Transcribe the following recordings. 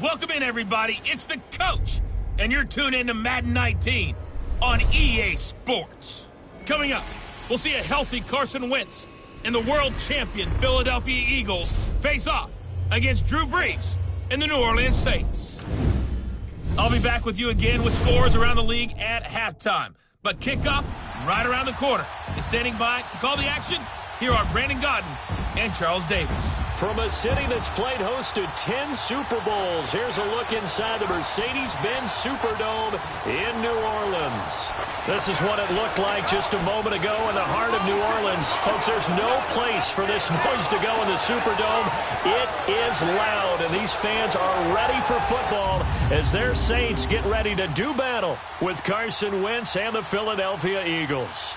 Welcome in, everybody. It's the coach, and you're tuned in to Madden 19 on EA Sports. Coming up, we'll see a healthy Carson Wentz and the world champion Philadelphia Eagles face off against Drew Brees and the New Orleans Saints. I'll be back with you again with scores around the league at halftime. But kickoff right around the corner. And standing by to call the action, here are Brandon Gaudin and Charles Davis. From a city that's played host to 10 Super Bowls, here's a look inside the Mercedes-Benz Superdome in New Orleans. This is what it looked like just a moment ago in the heart of New Orleans. Folks, there's no place for this noise to go in the Superdome. It is loud, and these fans are ready for football as their Saints get ready to do battle with Carson Wentz and the Philadelphia Eagles.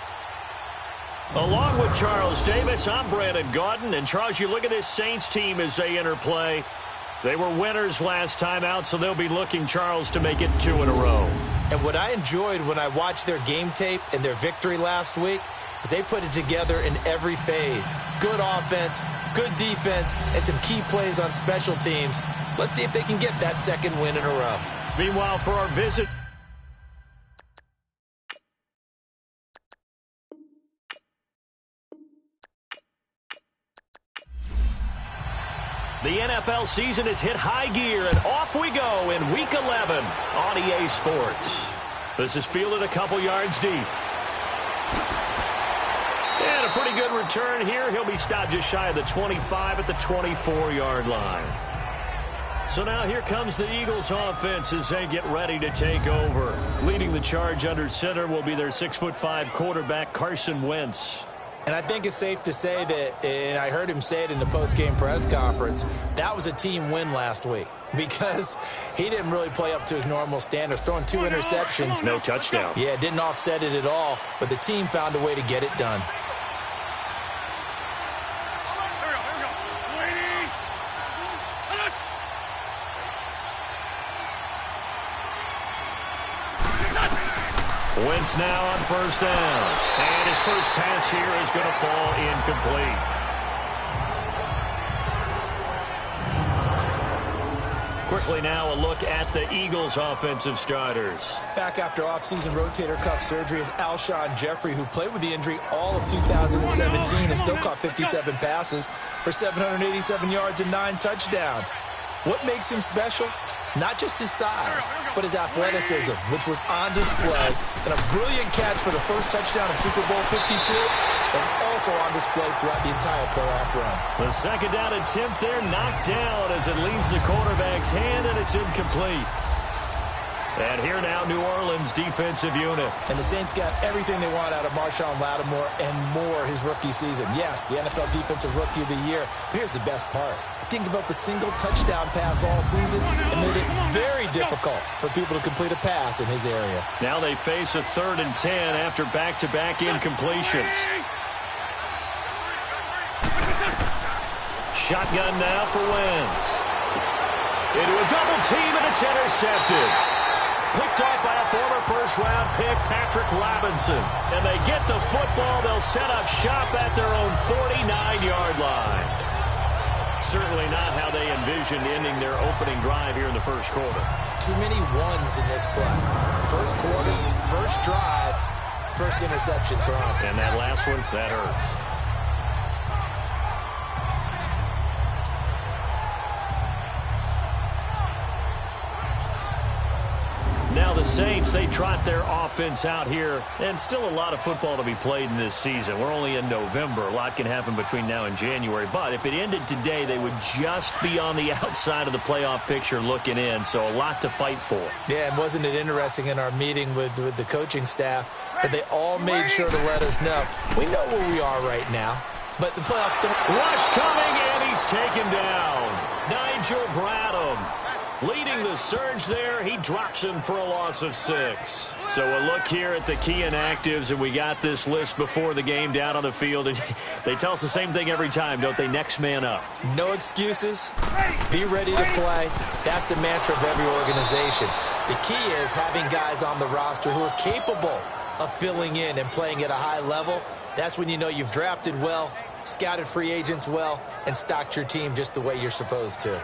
Along with Charles Davis, I'm Brandon Gaudin. And Charles, you look at this Saints team as they enter play. They were winners last time out, so they'll be looking, Charles, to make it 2 in a row. And what I enjoyed when I watched their game tape and their victory last week is they put it together in every phase. Good offense, good defense, and some key plays on special teams. Let's see if they can get that second win in a row. Meanwhile, for our visit, the NFL season has hit high gear, and off we go in Week 11 on EA Sports. This is fielded a couple yards deep. And a pretty good return here. He'll be stopped just shy of the 25 at the 24-yard line. So now here comes the Eagles offense as they get ready to take over. Leading the charge under center will be their 6'5" quarterback, Carson Wentz. And I think it's safe to say that, and I heard him say it in the post-game press conference, that was a team win last week because he didn't really play up to his normal standards, throwing 2 interceptions. No touchdown. Yeah, didn't offset it at all, but the team found a way to get it done. Wentz now on first down. And his first pass here is going to fall incomplete. Quickly now a look at the Eagles' offensive starters. Back after offseason rotator cuff surgery is Alshon Jeffrey, who played with the injury all of 2017 and still caught 57 passes for 787 yards and 9 touchdowns. What makes him special? Not just his size, but his athleticism, which was on display, and a brilliant catch for the first touchdown of Super Bowl 52, and also on display throughout the entire playoff run. The second down attempt there knocked down as it leaves the quarterback's hand, and it's incomplete. And here now, New Orleans defensive unit. And the Saints got everything they want out of Marshawn Lattimore and more his rookie season. Yes, the NFL Defensive Rookie of the Year. But here's the best part. Didn't give up a single touchdown pass all season and made it very difficult for people to complete a pass in his area. Now they face a 3rd and 10 after back-to-back incompletions. Shotgun now for Wentz. Into a double team, and it's intercepted. Picked off by a former first-round pick, Patrick Robinson. And they get the football. They'll set up shop at their own 49-yard line. Certainly not how they envisioned ending their opening drive here in the first quarter. Too many ones in this play. First quarter, first drive, first interception thrown. And that last one, that hurts. Now the Saints, they trot their offense out here, and still a lot of football to be played in this season. We're only in November. A lot can happen between now and January. But if it ended today, they would just be on the outside of the playoff picture looking in, so a lot to fight for. Yeah, and wasn't it interesting in our meeting with the coaching staff that they all made sure to let us know, we know where we are right now, but the playoffs don't... Rush coming, and he's taken down. Nigel Bradham leading the surge there. He drops him for a loss of 6. So a look here at the key inactives, and we got this list before the game down on the field. And they tell us the same thing every time, don't they? Next man up. No excuses. Be ready to play. That's the mantra of every organization. The key is having guys on the roster who are capable of filling in and playing at a high level. That's when you know you've drafted well, scouted free agents well, and stocked your team just the way you're supposed to.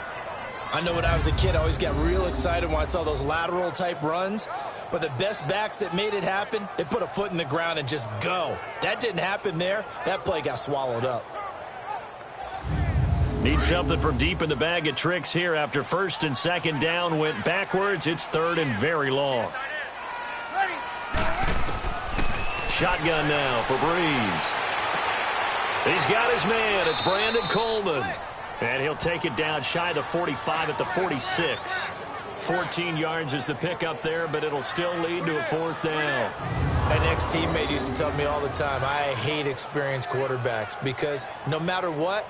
I know when I was a kid, I always got real excited when I saw those lateral type runs. But the best backs that made it happen, they put a foot in the ground and just go. That didn't happen there. That play got swallowed up. Need something from deep in the bag of tricks here after first and second down went backwards. It's third and very long. Shotgun now for Breeze. He's got his man. It's Brandon Coleman. And he'll take it down shy of the 45 at the 46. 14 yards is the pickup there, but it'll still lead to a fourth down. An ex-teammate used to tell me all the time, I hate experienced quarterbacks because no matter what,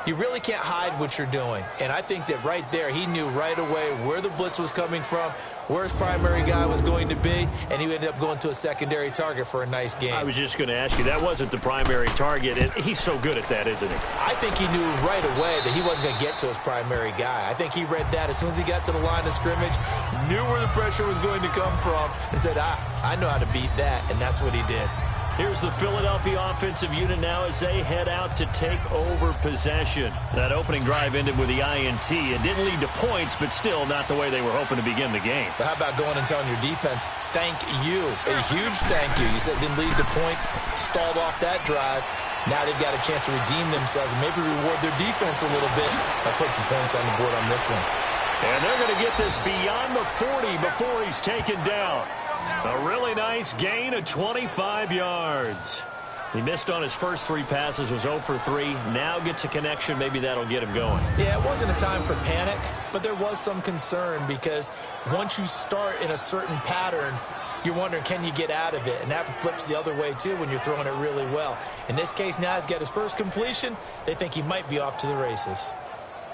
you really can't hide what you're doing. And I think that right there, he knew right away where the blitz was coming from, where his primary guy was going to be, and he ended up going to a secondary target for a nice game. I was just going to ask you, that wasn't the primary target, and he's so good at that, isn't he? I think he knew right away that he wasn't going to get to his primary guy. I think he read that as soon as he got to the line of scrimmage, knew where the pressure was going to come from, and said, I know how to beat that, and that's what he did. Here's the Philadelphia offensive unit now as they head out to take over possession. That opening drive ended with the INT. It didn't lead to points, but still not the way they were hoping to begin the game. But how about going and telling your defense, thank you, a huge thank you. You said it didn't lead to points, stalled off that drive. Now they've got a chance to redeem themselves and maybe reward their defense a little bit by putting some points on the board on this one. And they're going to get this beyond the 40 before he's taken down. A really nice gain of 25 yards. He missed on his first three passes, was 0 for 3. Now gets a connection. Maybe that'll get him going. Yeah, it wasn't a time for panic, but there was some concern because once you start in a certain pattern, you're wondering, can you get out of it? And that flips the other way, too, when you're throwing it really well. In this case, now he's got his first completion. They think he might be off to the races.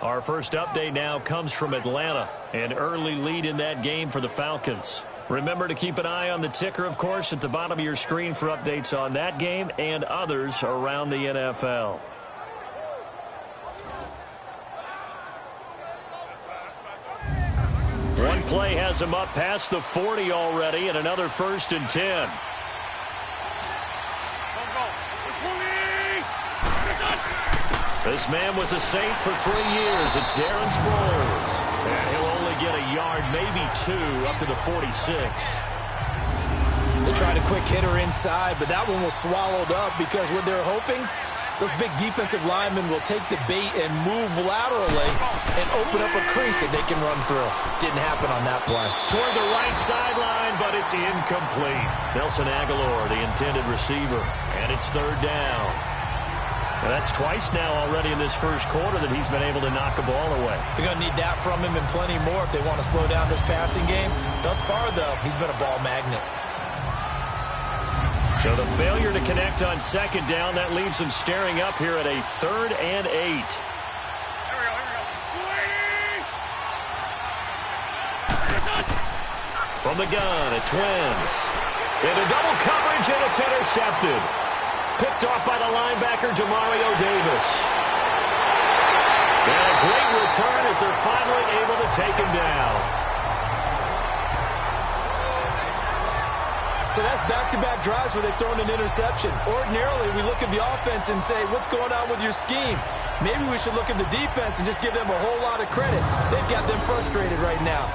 Our first update now comes from Atlanta. An early lead in that game for the Falcons. Remember to keep an eye on the ticker, of course, at the bottom of your screen for updates on that game and others around the NFL. One play has him up past the 40 already, and another first and 10. This man was a Saint for 3 years. It's Darren Sproles. And he'll only get a yard, maybe 2, up to the 46. They tried a quick hitter inside, but that one was swallowed up because what they're hoping, those big defensive linemen will take the bait and move laterally and open up a crease that they can run through. Didn't happen on that play. Toward the right sideline, but it's incomplete. Nelson Aguilar, the intended receiver, and it's third down. And that's twice now already in this first quarter that he's been able to knock a ball away. They're going to need that from him and plenty more if they want to slow down this passing game. Thus far, though, he's been a ball magnet. So the failure to connect on second down, that leaves him staring up here at a 3rd and 8. From the gun, it's Wentz. Into double coverage, and it's intercepted. Picked off by the linebacker, Demario Davis. And a great return as they're finally able to take him down. So that's back-to-back drives where they've thrown an interception. Ordinarily, we look at the offense and say, what's going on with your scheme? Maybe we should look at the defense and just give them a whole lot of credit. They've got them frustrated right now.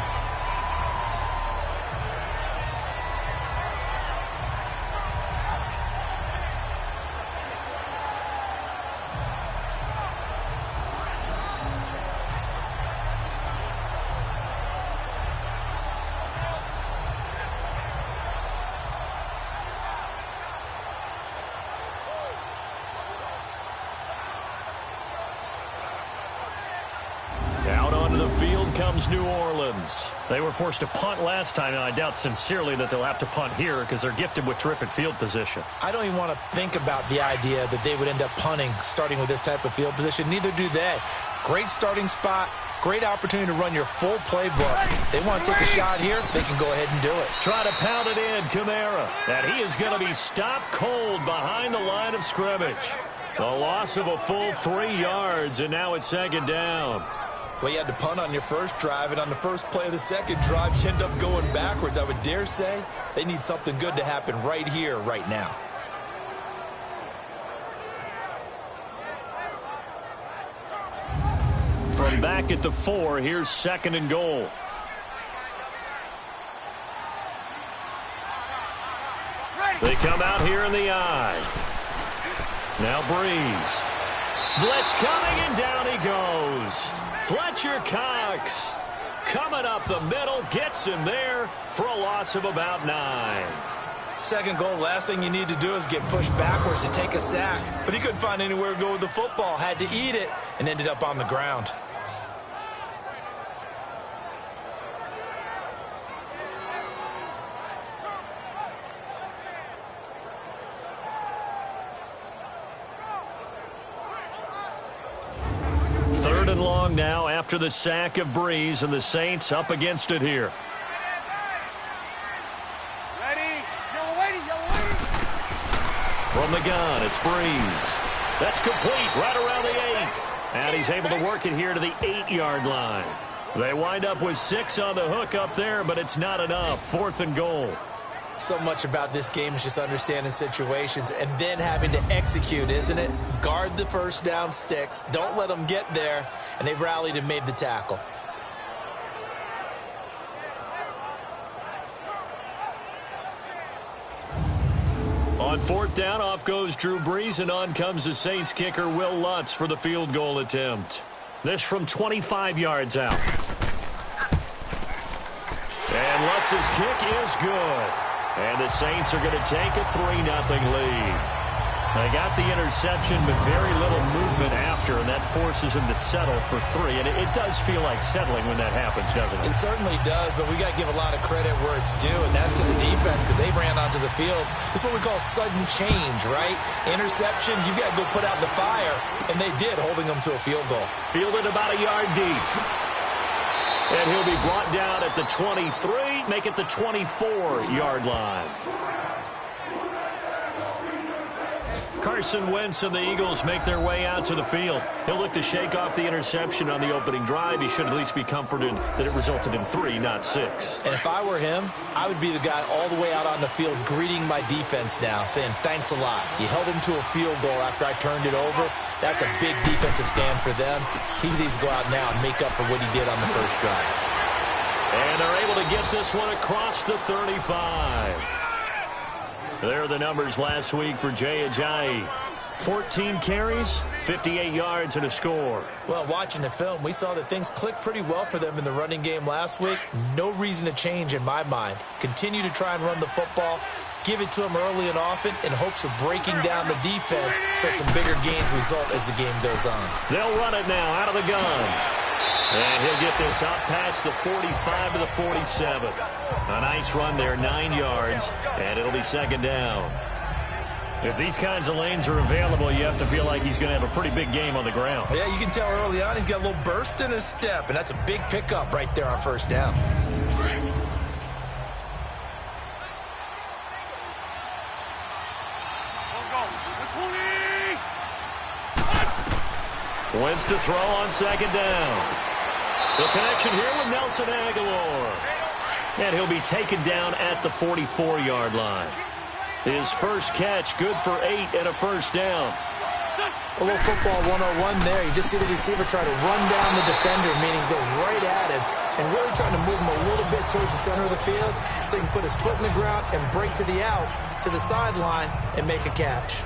Out onto the field comes New Orleans. They were forced to punt last time, and I doubt sincerely that they'll have to punt here because they're gifted with terrific field position. I don't even want to think about the idea that they would end up punting starting with this type of field position. Neither do they. Great starting spot, great opportunity to run your full playbook. They want to take a shot here, they can go ahead and do it. Try to pound it in, Kamara. And he is going to be stopped cold behind the line of scrimmage. A loss of a full 3 yards, and now it's second down. Well, you had to punt on your first drive, and on the first play of the second drive, you end up going backwards. I would dare say they need something good to happen right here, right now. From From back at the 4, here's 2nd and goal. They come out here in the I. Now Breeze. Blitz coming, and down he goes. Fletcher Cox coming up the middle, gets him there for a loss of about 9. 2nd goal, last thing you need to do is get pushed backwards to take a sack. But he couldn't find anywhere to go with the football, had to eat it, and ended up on the ground. Long now after the sack of Breeze, and the Saints up against it here. Ready? Yellow waiting, yellow waiting. From the gun, it's Breeze. That's complete right around the 8. And he's able to work it here to the 8-yard line. They wind up with 6 on the hook up there, but it's not enough. 4th and goal. So much about this game is just understanding situations and then having to execute, isn't it? Guard the first down sticks. Don't let them get there. And they rallied and made the tackle. On 4th down, off goes Drew Brees, and on comes the Saints kicker Will Lutz for the field goal attempt. This from 25 yards out. And Lutz's kick is good. And the Saints are going to take a 3-0 lead. They got the interception, but very little movement after, and that forces them to settle for 3. And it does feel like settling when that happens, doesn't it? It certainly does, but we got to give a lot of credit where it's due, and that's to the defense because they ran onto the field. This is what we call sudden change, right? Interception, you got to go put out the fire, and they did, holding them to a field goal. Fielded about a yard deep. And he'll be brought down at the 23, make it the 24-yard line. Carson Wentz and the Eagles make their way out to the field. He'll look to shake off the interception on the opening drive. He should at least be comforted that it resulted in 3, not 6. And if I were him, I would be the guy all the way out on the field greeting my defense now, saying thanks a lot. You held him to a field goal after I turned it over. That's a big defensive stand for them. He needs to go out now and make up for what he did on the first drive. And they're able to get this one across the 35. There are the numbers last week for Jay Ajayi. 14 carries, 58 yards, and a score. Well, watching the film, we saw that things clicked pretty well for them in the running game last week. No reason to change in my mind. Continue to try and run the football. Give it to them early and often in hopes of breaking down the defense so some bigger gains result as the game goes on. They'll run it now out of the gun. And he'll get this out past the 45 to the 47. A nice run there, 9 yards, and it'll be 2nd down. If these kinds of lanes are available, you have to feel like he's going to have a pretty big game on the ground. Yeah, you can tell early on he's got a little burst in his step, and that's a big pickup right there on 1st down. Wentz to throw on 2nd down. The connection here with Nelson Aguilar. And he'll be taken down at the 44-yard line. His first catch, good for 8 and a 1st down. A little football 101 there. You just see the receiver try to run down the defender, meaning goes right at him, and really trying to move him a little bit towards the center of the field so he can put his foot in the ground and break to the out, to the sideline, and make a catch.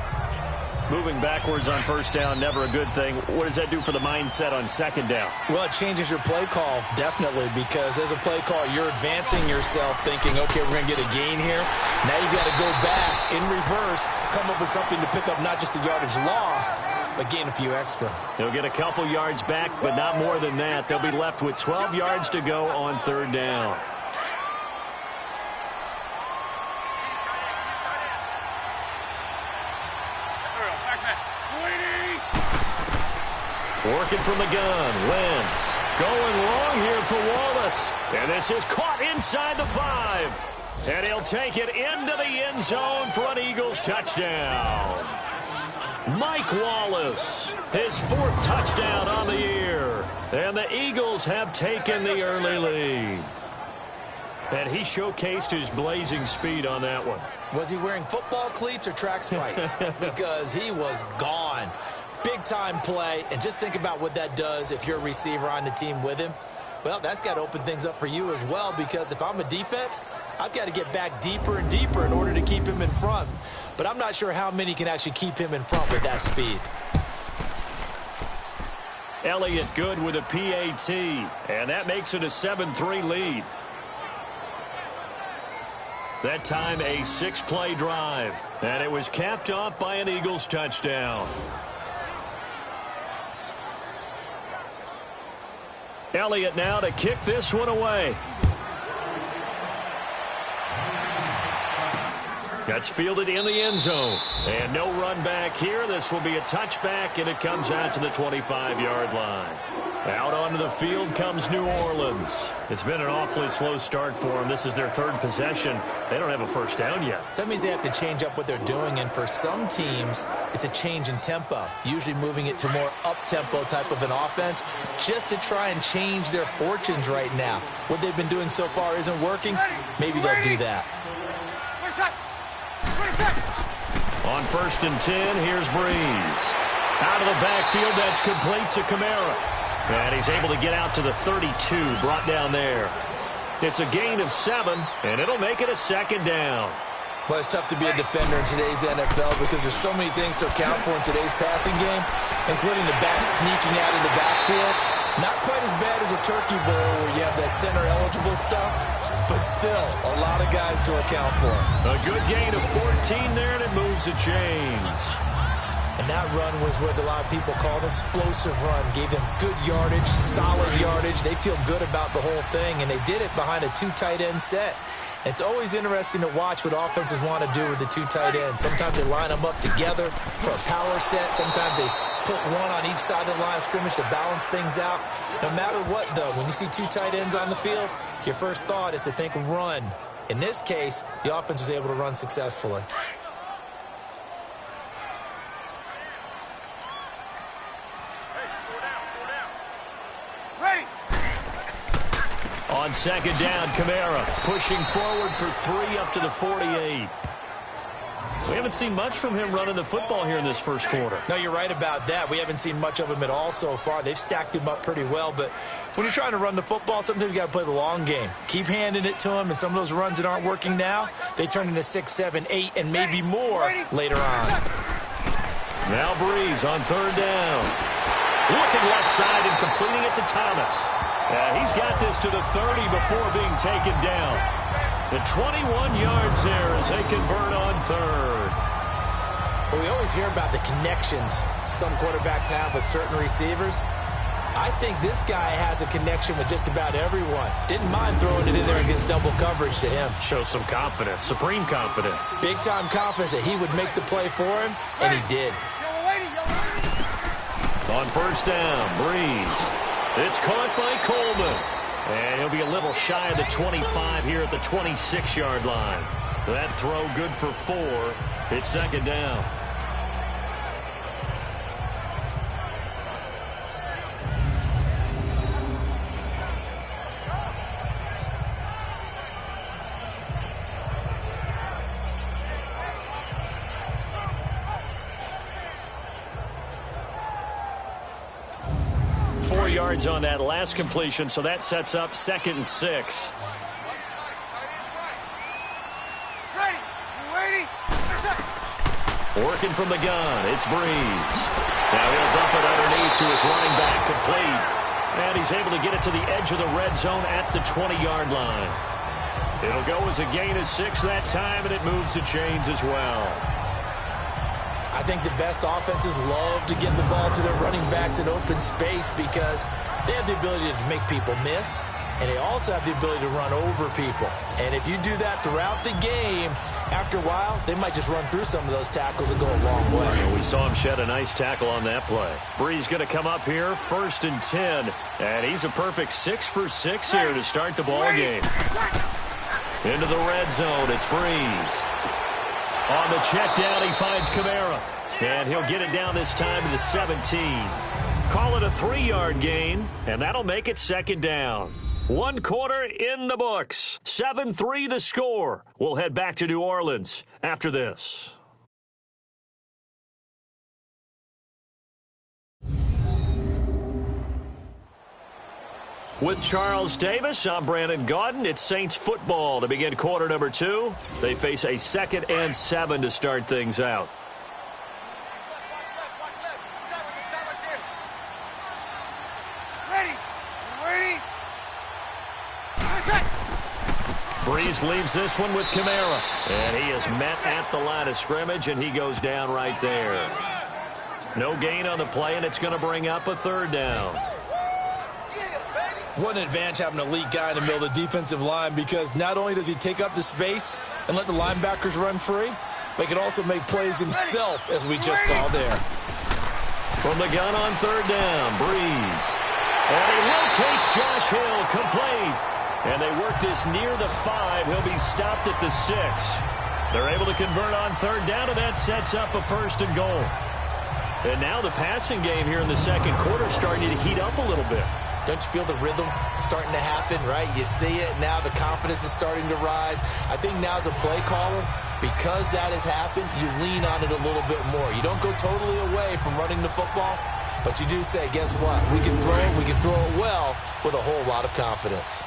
Moving backwards on 1st down, never a good thing. What does that do for the mindset on 2nd down? Well, it changes your play call, definitely, because as a play call, you're advancing yourself thinking, okay, we're going to get a gain here. Now you've got to go back in reverse, come up with something to pick up not just the yardage lost, but gain a few extra. They'll get a couple yards back, but not more than that. They'll be left with 12 yards to go on 3rd down. Working from the gun, Wentz going long here for Wallace. And this is caught inside the 5. And he'll take it into the end zone for an Eagles touchdown. Mike Wallace, his 4th touchdown on the year. And the Eagles have taken the early lead. And he showcased his blazing speed on that one. Was he wearing football cleats or track spikes? Because he was gone. Big-time play, and just think about what that does if you're a receiver on the team with him. Well, that's got to open things up for you as well, because if I'm a defense, I've got to get back deeper and deeper in order to keep him in front. But I'm not sure how many can actually keep him in front with that speed. Elliott good with a PAT, and that makes it a 7-3 lead. That time a 6-play drive, and it was capped off by an Eagles touchdown. Elliott now to kick this one away. That's fielded in the end zone. And no run back here. This will be a touchback, and it comes out to the 25-yard line. Out onto the field comes New Orleans. It's been an awfully slow start for them. This is their third possession. They don't have a first down yet. So that means they have to change up what they're doing, and for some teams, it's a change in tempo, usually moving it to more up-tempo type of an offense just to try and change their fortunes right now. What they've been doing so far isn't working. Maybe they'll do that. On 1st and 10, here's Breeze. Out of the backfield, that's complete to Kamara. And he's able to get out to the 32, brought down there. It's a gain of 7, and it'll make it a second down. Well, it's tough to be a defender in today's NFL because there's so many things to account for in today's passing game, including the back sneaking out of the backfield. Not quite as bad as a turkey bowl where you have that center-eligible stuff, but still a lot of guys to account for. A good gain of 14 there, and it moves the chains. And that run was what a lot of people called an explosive run. Gave them good yardage, solid yardage. They feel good about the whole thing, and they did it behind a 2 tight end set. It's always interesting to watch what offenses want to do with the 2 tight ends. Sometimes they line them up together for a power set. Sometimes they put one on each side of the line of scrimmage to balance things out. No matter what, though, when you see 2 tight ends on the field, your first thought is to think run. In this case, the offense was able to run successfully. On 2nd down, Kamara pushing forward for 3 up to the 48. We haven't seen much from him running the football here in this first quarter. No, you're right about that. We haven't seen much of him at all so far. They've stacked him up pretty well, but when you're trying to run the football, sometimes you got to play the long game. Keep handing it to him, and some of those runs that aren't working now, they turn into 6, 7, 8, and maybe more later on. Now Breeze on 3rd down. Looking left side and completing it to Thomas. He's got this to the 30 before being taken down. The 21 yards there as they convert on 3rd. Well, we always hear about the connections some quarterbacks have with certain receivers. I think this guy has a connection with just about everyone. Didn't mind throwing it in there against double coverage to him. Shows some confidence, supreme confidence. Big-time confidence that he would make the play for him, and he did. On 1st down, Breeze. It's caught by Coleman. And he'll be a little shy of the 25 here at the 26-yard line. That throw good for 4. It's 2nd down. Yards on that last completion, so that sets up 2nd and 6. Working from the gun, it's Breeze. Now he'll dump it underneath to his running back, complete. And he's able to get it to the edge of the red zone at the 20-yard line. It'll go as a gain of 6 that time, and it moves the chains as well. I think the best offenses love to get the ball to their running backs in open space because they have the ability to make people miss, and they also have the ability to run over people. And if you do that throughout the game, after a while, they might just run through some of those tackles and go a long way. And we saw him shed a nice tackle on that play. Breeze going to come up here, 1st and 10, and he's a perfect 6 for 6 here to start the ball game. Into the red zone, it's Breeze. On the check down, he finds Kamara. And he'll get it down this time to the 17. Call it a 3-yard gain, and that'll make it 2nd down. 1 quarter in the books. 7-3 the score. We'll head back to New Orleans after this. With Charles Davis, I'm Brandon Gaudin. It's Saints football to begin quarter number 2. They face a 2nd and 7 to start things out. Breeze leaves this one with Kamara. And he is met at the line of scrimmage, and he goes down right there. No gain on the play, and it's going to bring up a 3rd down. What an advantage having an elite guy in the middle of the defensive line, because not only does he take up the space and let the linebackers run free, but he can also make plays himself, as we just saw there. From the gun on 3rd down, Breeze. And he locates Josh Hill, complete. And they work this near the 5. He'll be stopped at the 6. They're able to convert on 3rd down, and that sets up a 1st and goal. And now the passing game here in the 2nd quarter starting to heat up a little bit. Don't you feel the rhythm starting to happen, right? You see it now. The confidence is starting to rise. I think now as a play caller, because that has happened, you lean on it a little bit more. You don't go totally away from running the football, but you do say, guess what? We can throw it well with a whole lot of confidence.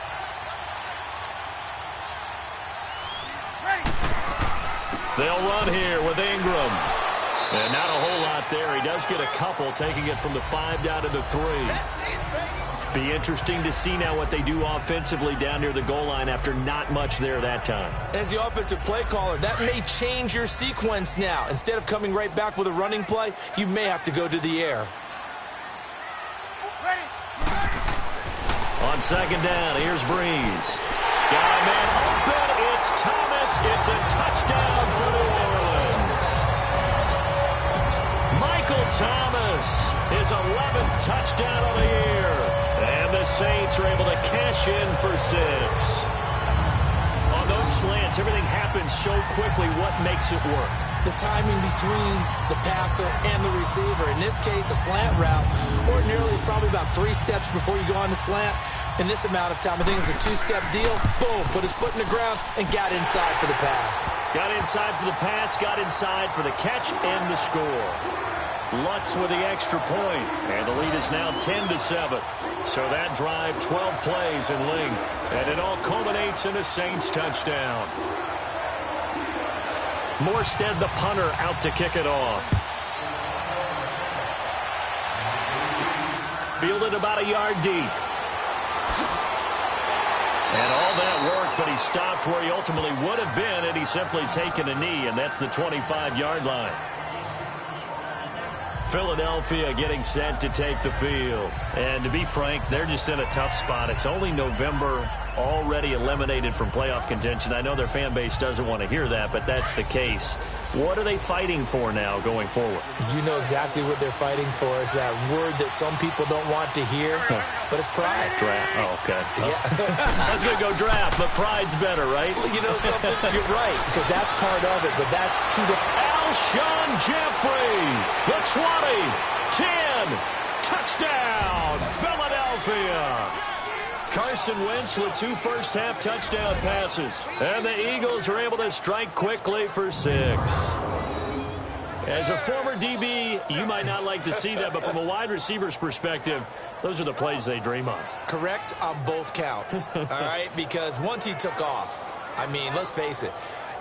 They'll run here with Ingram. And not a whole lot there. He does get a couple, taking it from the 5 down to the 3. Be interesting to see now what they do offensively down near the goal line after not much there that time. As the offensive play caller, that may change your sequence now. Instead of coming right back with a running play, you may have to go to the air. On 2nd down, here's Breeze. Got a man open. It's Thomas. It's a touchdown for New Orleans. Michael Thomas, his 11th touchdown of the year. And the Saints are able to cash in for 6. On those slants, everything happens so quickly. What makes it work? The timing between the passer and the receiver. In this case, a slant route ordinarily is probably about 3 steps before you go on the slant. In this amount of time, I think it was a 2-step deal. Boom, put his foot in the ground and got inside for the pass. Got inside for the pass, got inside for the catch and the score. Lutz with the extra point, and the lead is now 10-7. So that drive, 12 plays in length, and it all culminates in a Saints touchdown. Morstead, the punter, out to kick it off. Fielded about a yard deep. And all that work, but he stopped where he ultimately would have been had he simply taken a knee, and that's the 25-yard line. Philadelphia getting set to take the field. And to be frank, they're just in a tough spot. It's only November, already eliminated from playoff contention. I know their fan base doesn't want to hear that, but that's the case. What are they fighting for now going forward? You know exactly what they're fighting for. Is that word that some people don't want to hear, but it's pride. Draft. Oh, okay. Yeah. I was going to go draft, but pride's better, right? You know something? You're right, because that's part of it, but that's too different. Alshon Jeffrey, the 20, 10, touchdown, Philadelphia. Carson Wentz with 2 first-half touchdown passes. And the Eagles are able to strike quickly for 6. As a former DB, you might not like to see that, but from a wide receiver's perspective, those are the plays they dream of. Correct on both counts, all right? Because once he took off, I mean, let's face it,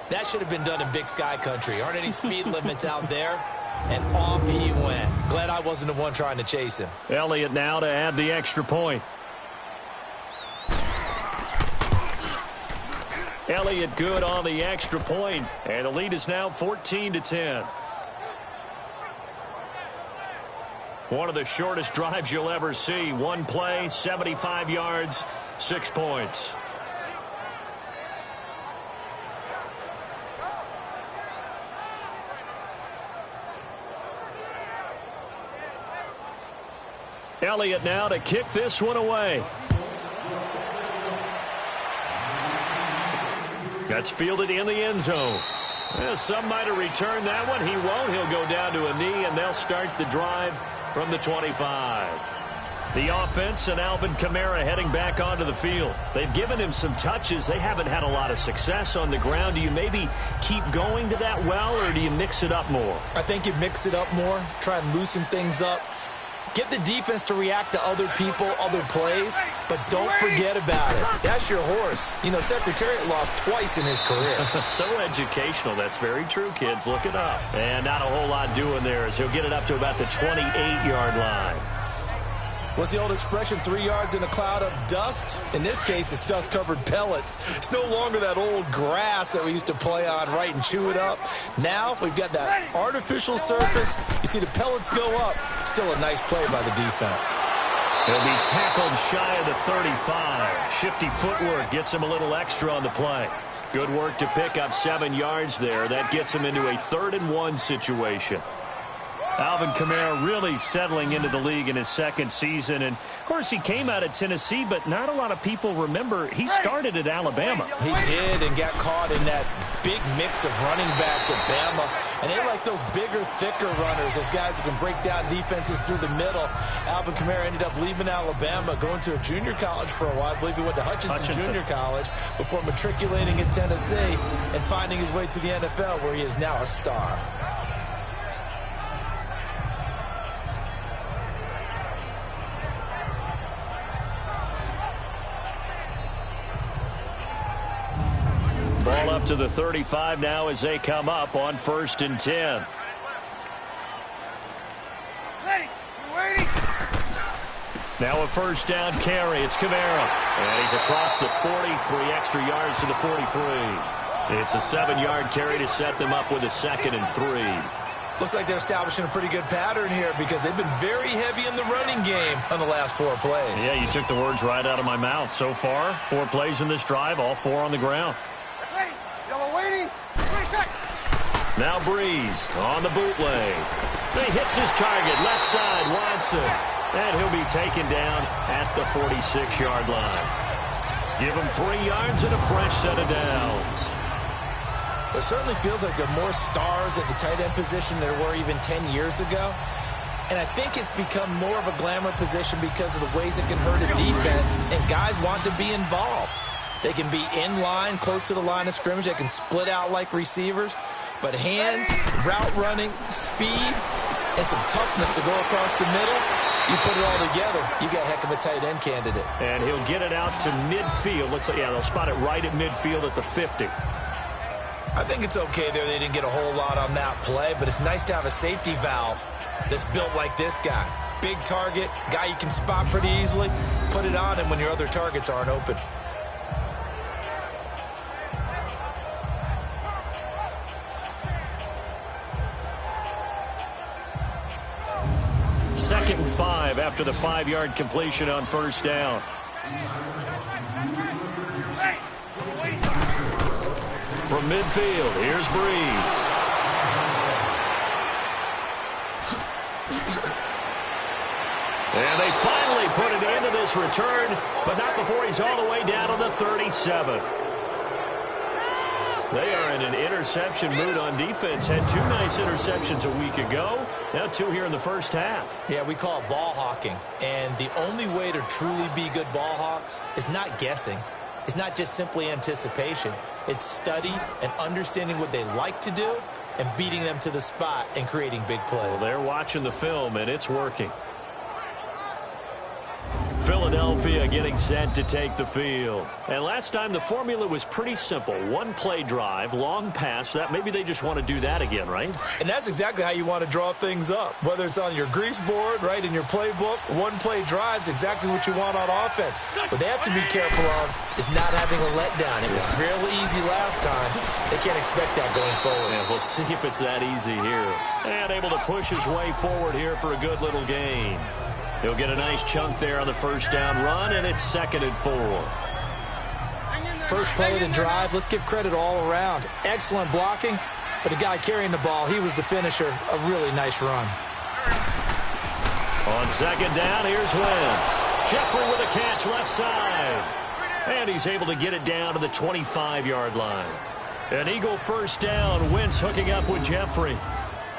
that should have been done in Big Sky country. Aren't any speed limits out there? And off he went. Glad I wasn't the one trying to chase him. Elliott now to add the extra point. Elliott good on the extra point, and the lead is now 14-10. One of the shortest drives you'll ever see. One play, 75 yards, 6 points. Elliott now to kick this one away. That's fielded in the end zone. Some might have returned that one. He won't. He'll go down to a knee, and they'll start the drive from the 25. The offense and Alvin Kamara heading back onto the field. They've given him some touches. They haven't had a lot of success on the ground. Do you maybe keep going to that well, or do you mix it up more? I think you mix it up more, try and loosen things up. Get the defense to react to other people, other plays, but don't forget about it. That's your horse. You know, Secretariat lost twice in his career. So educational. That's very true, kids. Look it up. And not a whole lot doing there as he'll get it up to about the 28-yard line. What's the old expression, 3 yards in a cloud of dust? In this case, it's dust-covered pellets. It's no longer that old grass that we used to play on, right, and chew it up. Now we've got that artificial surface. You see the pellets go up. Still a nice play by the defense. He'll be tackled shy of the 35. Shifty footwork gets him a little extra on the play. Good work to pick up 7 yards there. That gets him into a 3rd-and-1 situation. Alvin Kamara really settling into the league in his 2nd season. And, of course, he came out of Tennessee, but not a lot of people remember he started at Alabama. He did and got caught in that big mix of running backs at Bama. And they like those bigger, thicker runners, those guys who can break down defenses through the middle. Alvin Kamara ended up leaving Alabama, going to a junior college for a while. I believe he went to Hutchinson Junior College before matriculating in Tennessee and finding his way to the NFL, where he is now a star. Ball up to the 35 now as they come up on 1st and 10. Now a 1st down carry. It's Kamara. And he's across the 40, 3 extra yards to the 43. It's a 7-yard carry to set them up with a 2nd and 3. Looks like they're establishing a pretty good pattern here because they've been very heavy in the running game on the last 4 plays. Yeah, you took the words right out of my mouth. So far, 4 plays in this drive, all 4 on the ground. Now Breeze on the bootleg. He hits his target, left side, Watson. And he'll be taken down at the 46-yard line. Give him 3 yards and a fresh set of downs. It certainly feels like there are more stars at the tight end position than there were even 10 years ago. And I think it's become more of a glamour position because of the ways it can hurt a defense, and guys want to be involved. They can be in line, close to the line of scrimmage. They can split out like receivers. But hands, route running, speed, and some toughness to go across the middle, you put it all together, you got a heck of a tight end candidate. And he'll get it out to midfield. Looks like, yeah, they'll spot it right at midfield at the 50. I think it's okay there. They didn't get a whole lot on that play, but it's nice to have a safety valve that's built like this guy. Big target, guy you can spot pretty easily. Put it on him when your other targets aren't open. Second and 5 after the 5-yard completion on 1st down. From midfield, here's Breeze. And they finally put it into this return, but not before he's all the way down to the 37. They are in an interception mood on defense. Had 2 nice interceptions a week ago. Now 2 here in the first half. Yeah, we call it ball hawking. And the only way to truly be good ball hawks is not guessing. It's not just simply anticipation. It's study and understanding what they like to do and beating them to the spot and creating big plays. Well, they're watching the film, and it's working. Philadelphia getting set to take the field. And last time the formula was pretty simple. 1-play drive, long pass. That maybe they just want to do that again, right? And that's exactly how you want to draw things up. Whether it's on your grease board, right, in your playbook, 1-play drive's exactly what you want on offense. What they have to be careful of is not having a letdown. It was real easy last time. They can't expect that going forward. Yeah, we'll see if it's that easy here. And able to push his way forward here for a good little gain. He'll get a nice chunk there on the 1st down run, and it's 2nd and 4. First play of the drive, let's give credit all around. Excellent blocking, but the guy carrying the ball, he was the finisher. A really nice run. On 2nd down, here's Wentz. Jeffrey with a catch left side. And he's able to get it down to the 25-yard line. An Eagle 1st down. Wentz hooking up with Jeffrey.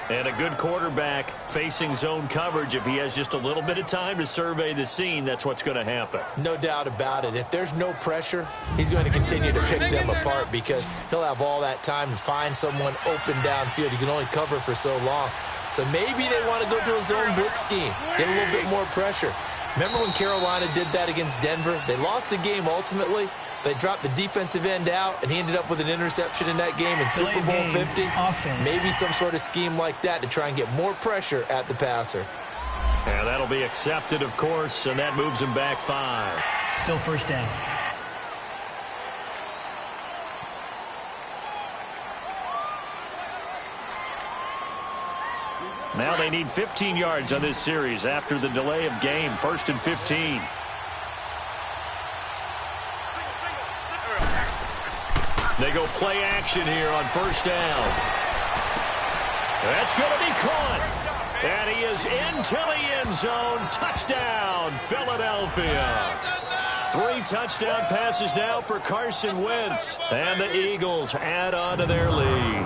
And a good quarterback facing zone coverage, if he has just a little bit of time to survey the scene, that's what's going to happen. No doubt about it. If there's no pressure, he's going to continue to pick them apart because he'll have all that time to find someone open downfield. You can only cover for so long. So maybe they want to go to a zone blitz scheme, get a little bit more pressure. Remember when Carolina did that against Denver? They lost the game ultimately. They dropped the defensive end out, and he ended up with an interception in that game in Super Bowl 50. Offense. Maybe some sort of scheme like that to try and get more pressure at the passer. And that'll be accepted, of course, and that moves him back 5. Still first down. Now they need 15 yards on this series after the delay of game. 1st and 15. They go play action here on 1st down. That's going to be caught. And he is into the end zone. Touchdown, Philadelphia. 3 touchdown passes now for Carson Wentz. And the Eagles add on to their lead.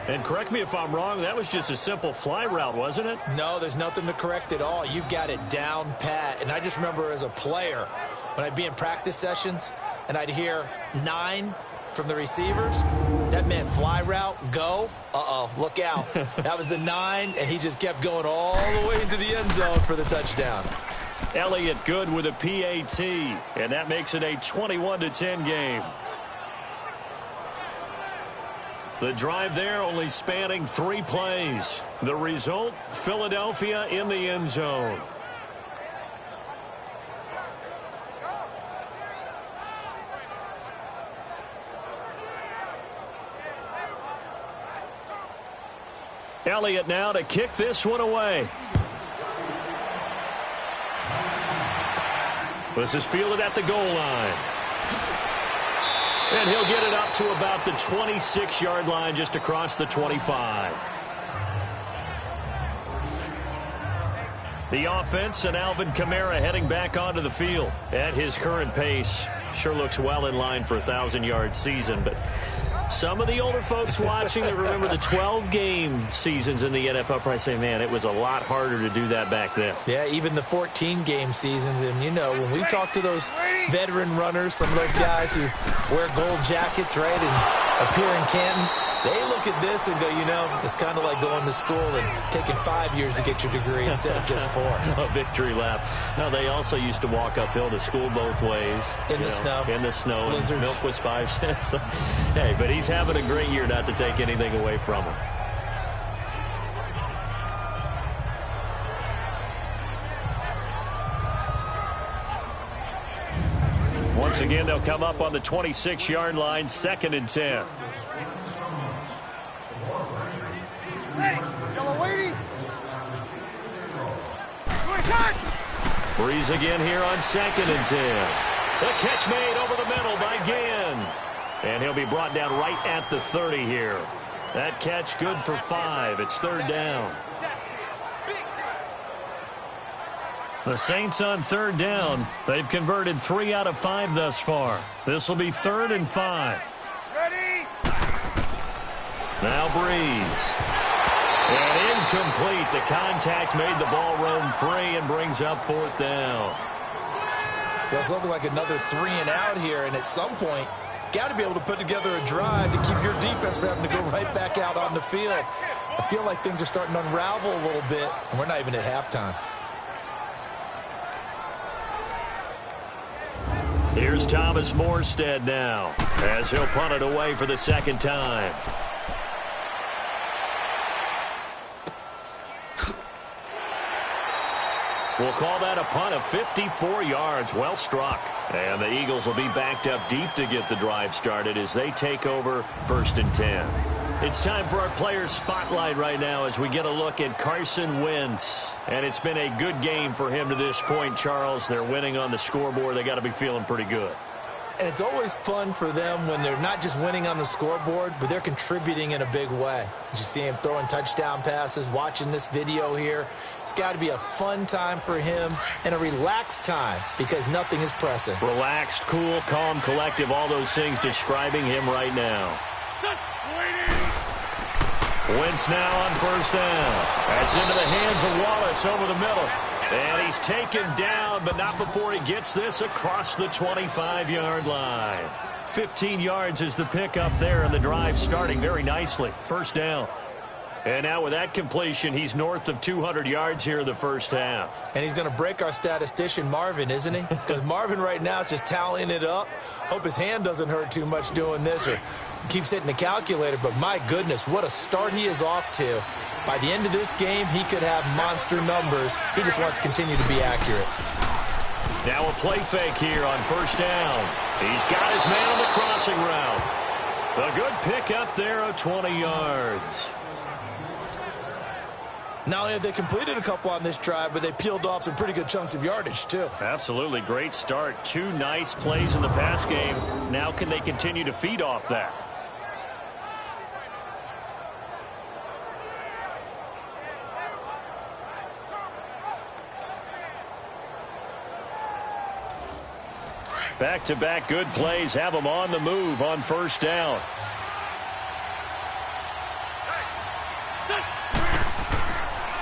And correct me if I'm wrong, that was just a simple fly route, wasn't it? No, there's nothing to correct at all. You've got it down pat. And I just remember as a player, when I'd be in practice sessions, and I'd hear 9 from the receivers, that meant fly route, go. Uh-oh, look out. That was the 9, and he just kept going all the way into the end zone for the touchdown. Elliott good with a PAT, and that makes it a 21-10 game. The drive there only spanning 3 plays. The result, Philadelphia in the end zone. Elliott now to kick this one away. This is fielded at the goal line. And he'll get it up to about the 26-yard line, just across the 25. The offense and Alvin Kamara heading back onto the field. At his current pace, sure looks well in line for a 1,000-yard season, but some of the older folks watching that remember the 12-game seasons in the NFL probably say, man, it was a lot harder to do that back then. Yeah, even the 14-game seasons. And, you know, when we talk to those veteran runners, some of those guys who wear gold jackets, right, and appear in Canton, they look at this and go, you know, it's kind of like going to school and taking 5 years to get your degree instead of just 4. A victory lap. Now, they also used to walk uphill to school both ways. In the snow. In the snow. Blizzards. Milk was 5 cents. Hey, but he's having a great year, not to take anything away from him. Once again, they'll come up on the 26-yard line, 2nd and 10. Breeze again here on 2nd and 10. The catch made over the middle by Ginn. And he'll be brought down right at the 30 here. That catch good for 5. It's 3rd down. The Saints on 3rd down. They've converted 3 out of 5 thus far. This will be 3rd and 5. Ready? Now Breeze. And incomplete. The contact made the ball roam free and brings up 4th down. Well, it's looking like another 3 and out here, and at some point, got to be able to put together a drive to keep your defense from having to go right back out on the field. I feel like things are starting to unravel a little bit, and we're not even at halftime. Here's Thomas Morstead now, as he'll punt it away for the 2nd time. We'll call that a punt of 54 yards. Well struck. And the Eagles will be backed up deep to get the drive started as they take over 1st and 10. It's time for our player spotlight right now as we get a look at Carson Wentz. And it's been a good game for him to this point, Charles. They're winning on the scoreboard. They got to be feeling pretty good. And it's always fun for them when they're not just winning on the scoreboard, but they're contributing in a big way. You see him throwing touchdown passes, watching this video here. It's got to be a fun time for him and a relaxed time because nothing is pressing. Relaxed, cool, calm, collective, all those things describing him right now. Wentz now on first down. That's into the hands of Wallace over the middle. And he's taken down, but not before he gets this across the 25-yard line. 15 yards is the pickup there, and the drive starting very nicely. First down. And now with that completion, he's north of 200 yards here in the first half. And he's going to break our statistician, Marvin, isn't he? Because Marvin right now is just tallying it up. Hope his hand doesn't hurt too much doing this or keeps hitting the calculator. But my goodness, what a start he is off to. By the end of this game, he could have monster numbers. He just wants to continue to be accurate. Now a play fake here on first down. He's got his man on the crossing route. A good pickup there of 20 yards. Not only have they completed a couple on this drive, but they peeled off some pretty good chunks of yardage, too. Absolutely. Great start. 2 nice plays in the pass game. Now can they continue to feed off that? Back-to-back good plays have them on the move on first down.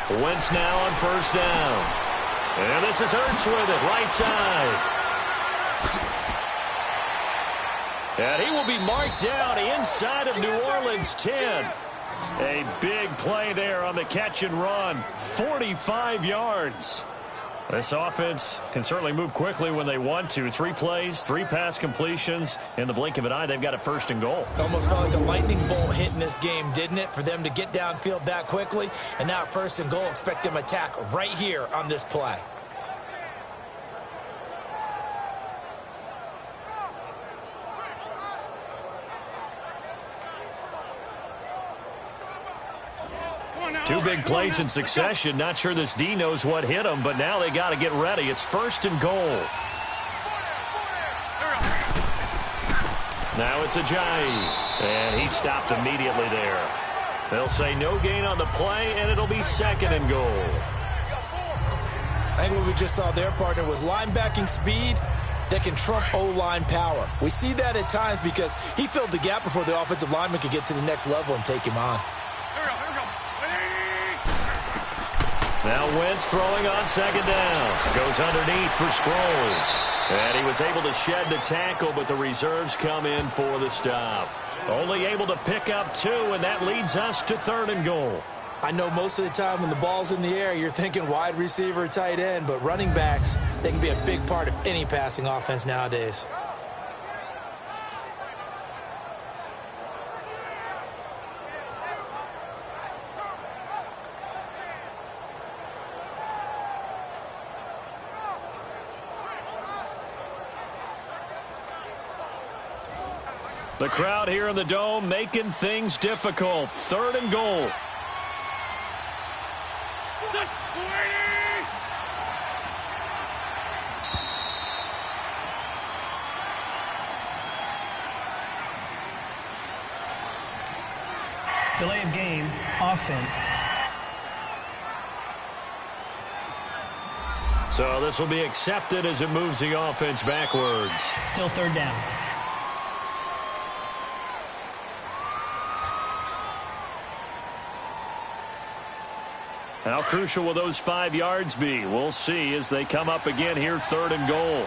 Wentz now on first down. And this is Ertz with it, right side. And he will be marked down inside of New Orleans 10. A big play there on the catch and run. 45 yards. This offense can certainly move quickly when they want to. 3 plays, 3 pass completions. In the blink of an eye, they've got a first and goal. Almost felt like a lightning bolt hit in this game, didn't it? For them to get downfield that quickly. And now first and goal, expect them to attack right here on this play. Two big plays in succession. Not sure this D knows what hit him, but now they got to get ready. It's first and goal. Now it's Ajayi, and he stopped immediately there. They'll say no gain on the play, and it'll be second and goal. I think what we just saw their partner was linebacking speed that can trump O-line power. We see that at times because he filled the gap before the offensive lineman could get to the next level and take him on. Now Wentz throwing on second down. Goes underneath for Sproles. And he was able to shed the tackle, but the reserves come in for the stop. Only able to pick up 2, and that leads us to third and goal. I know most of the time when the ball's in the air, you're thinking wide receiver, tight end, but running backs, they can be a big part of any passing offense nowadays. The crowd here in the Dome making things difficult. Third and goal. Delay of game, offense. So this will be accepted as it moves the offense backwards. Still third down. How crucial will those 5 yards be? We'll see as they come up again here, third and goal.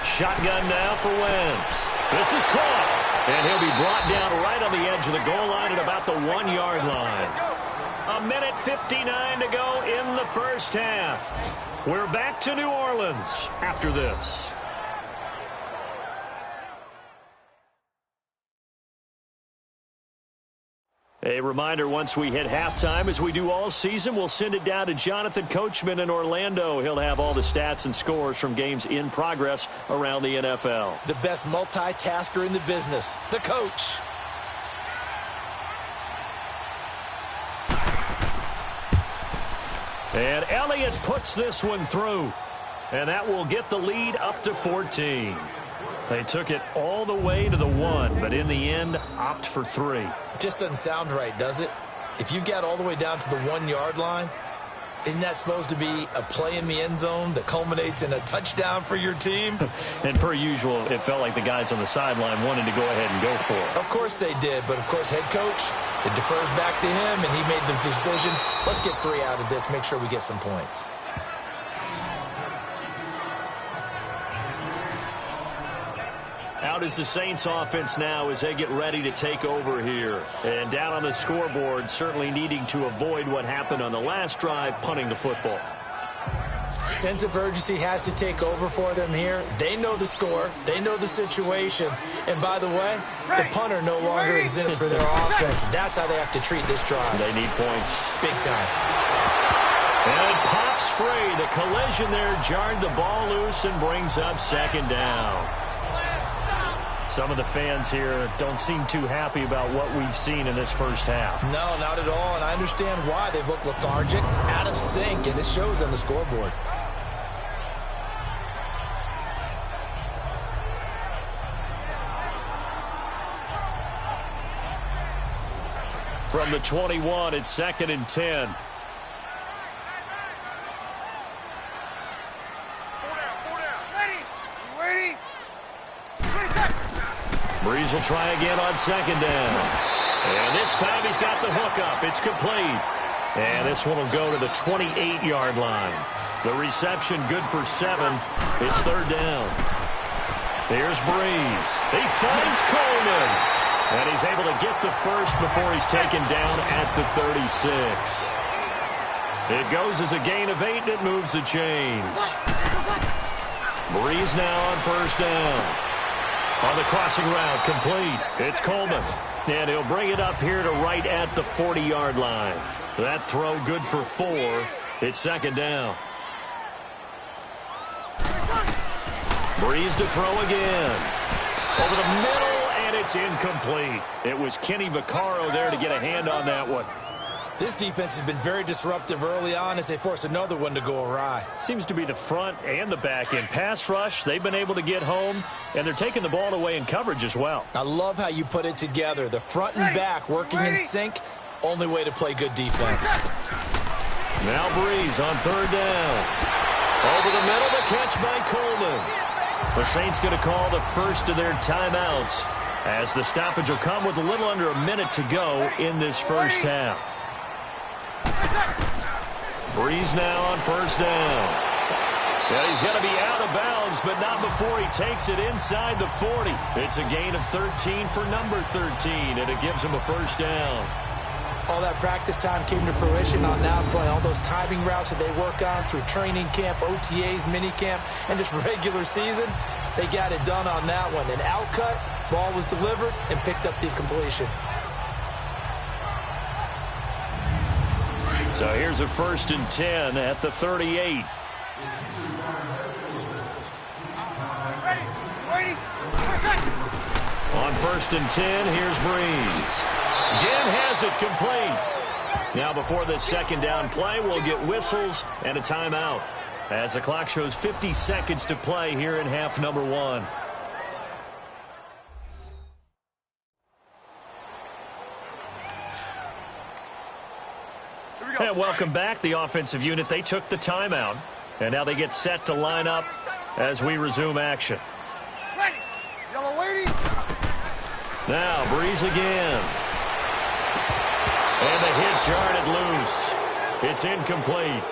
Shotgun now for Wentz. This is caught. And he'll be brought down right on the edge of the goal line at about the 1-yard line. 1:59 to go in the first half. We're back to New Orleans after this. A reminder, once we hit halftime, as we do all season, we'll send it down to Jonathan Coachman in Orlando. He'll have all the stats and scores from games in progress around the NFL. The best multitasker in the business, the coach. And Elliott puts this one through. And that will get the lead up to 14. They took it all the way to the 1, but in the end, opt for 3. Just doesn't sound right, does it? If you get all the way down to the 1-yard line, Isn't that supposed to be a play in the end zone that culminates in a touchdown for your team? And per usual, it felt like the guys on the sideline wanted to go ahead and go for it. Of course they did, but of course head coach, it defers back to him, and he made the decision, let's get 3 out of this, make sure we get some points. Out is the Saints offense now as they get ready to take over here. And down on the scoreboard, certainly needing to avoid what happened on the last drive, punting the football. Sense of urgency has to take over for them here. They know the score. They know the situation. And by the way, the punter no longer exists for their offense. That's how they have to treat this drive. They need points. Big time. And it pops free. The collision there jarred the ball loose and brings up second down. Some of the fans here don't seem too happy about what we've seen in this first half. No, not at all, and I understand why. They've looked lethargic, out of sync, and it shows on the scoreboard. From the 21, it's 2nd and 10. Breeze will try again on second down. And this time he's got the hook up. It's complete. And this one will go to the 28-yard line. The reception good for 7. It's 3rd down. Here's Breeze. He finds Coleman. And he's able to get the first before he's taken down at the 36. It goes as a gain of 8, and it moves the chains. Breeze now on 1st down. On the crossing route, complete. It's Coleman. And he'll bring it up here to right at the 40-yard line. That throw good for 4. It's 2nd down. Breeze to throw again. Over the middle, and it's incomplete. It was Kenny Vaccaro there to get a hand on that one. This defense has been very disruptive early on as they force another one to go awry. Seems to be the front and the back end. Pass rush, they've been able to get home, and they're taking the ball away in coverage as well. I love how you put it together. The front and back working in sync, only way to play good defense. Now Breeze on 3rd down. Over the middle, the catch by Coleman. The Saints going to call the first of their timeouts as the stoppage will come with a little under a minute to go in this first half. Breeze now on 1st down. Yeah, he's going to be out of bounds, but not before he takes it inside the 40. It's a gain of 13 for number 13, and it gives him a 1st down. All that practice time came to fruition on that play. All those timing routes that they work on through training camp, OTAs, minicamp, and just regular season, they got it done on that one. An outcut, ball was delivered, and picked up the completion. So here's a 1st and 10 at the 38. On 1st and 10, here's Breeze. Again has it complete. Now before this 2nd down play, we'll get whistles and a timeout as the clock shows 50 seconds to play here in half number 1. And welcome back. The offensive unit, they took the timeout. And now they get set to line up as we resume action. Ready. Yellow lady. Now Breeze again. And the hit jarred it loose. It's incomplete.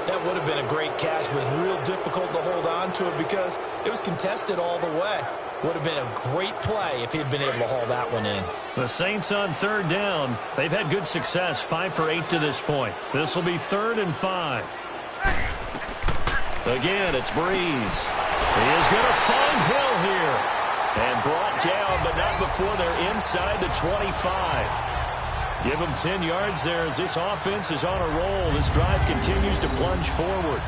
That would have been a great catch, but it's real difficult to hold on to it because it was contested all the way. Would have been a great play if he had been able to haul that one in. The Saints on 3rd down. They've had good success, 5 for 8 to this point. This will be 3rd and 5. Again, it's Breeze. He is going to find Hill here. And brought down, but not before they're inside the 25. Give them 10 yards there as this offense is on a roll. This drive continues to plunge forward.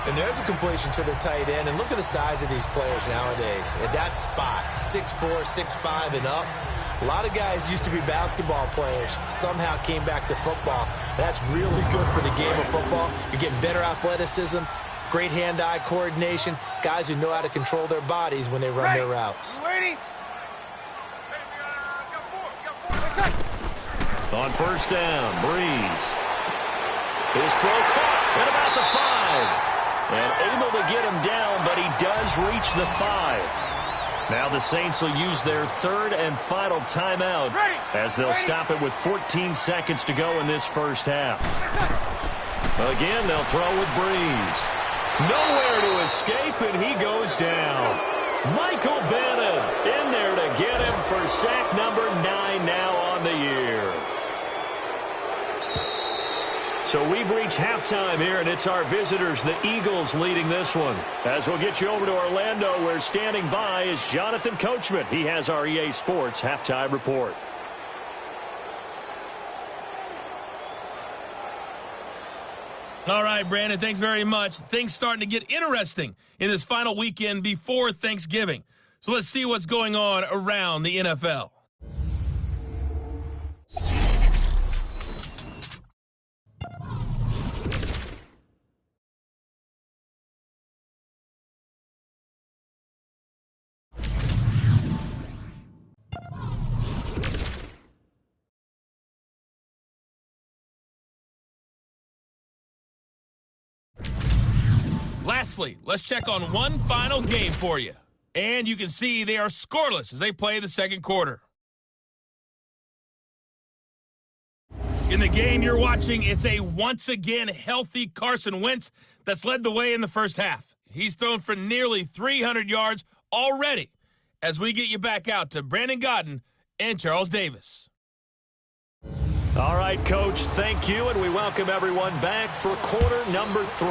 And there's a completion to the tight end. And look at the size of these players nowadays. At that spot, 6'4", 6'5", and up. A lot of guys used to be basketball players. Somehow came back to football. That's really good for the game of football. You're getting better athleticism, great hand-eye coordination, guys who know how to control their bodies when they run their routes. On 1st down, Breeze. His throw caught at about the 5. And able to get him down, but he does reach the 5. Now the Saints will use their third and final timeout as they'll stop it with 14 seconds to go in this first half. Again, they'll throw with Breeze. Nowhere to escape, and he goes down. Michael Bennett in there to get him for sack number 9 now on the year. So we've reached halftime here, and it's our visitors, the Eagles, leading this one. As we'll get you over to Orlando, where standing by is Jonathan Coachman. He has our EA Sports halftime report. All right, Brandon, thanks very much. Things starting to get interesting in this final weekend before Thanksgiving. So let's see what's going on around the NFL. Lastly, let's check on one final game for you. And you can see they are scoreless as they play the second quarter. In the game you're watching, it's a once-again healthy Carson Wentz that's led the way in the first half. He's thrown for nearly 300 yards already as we get you back out to Brandon Gaudin and Charles Davis. All right, Coach, thank you, and we welcome everyone back for quarter number 3.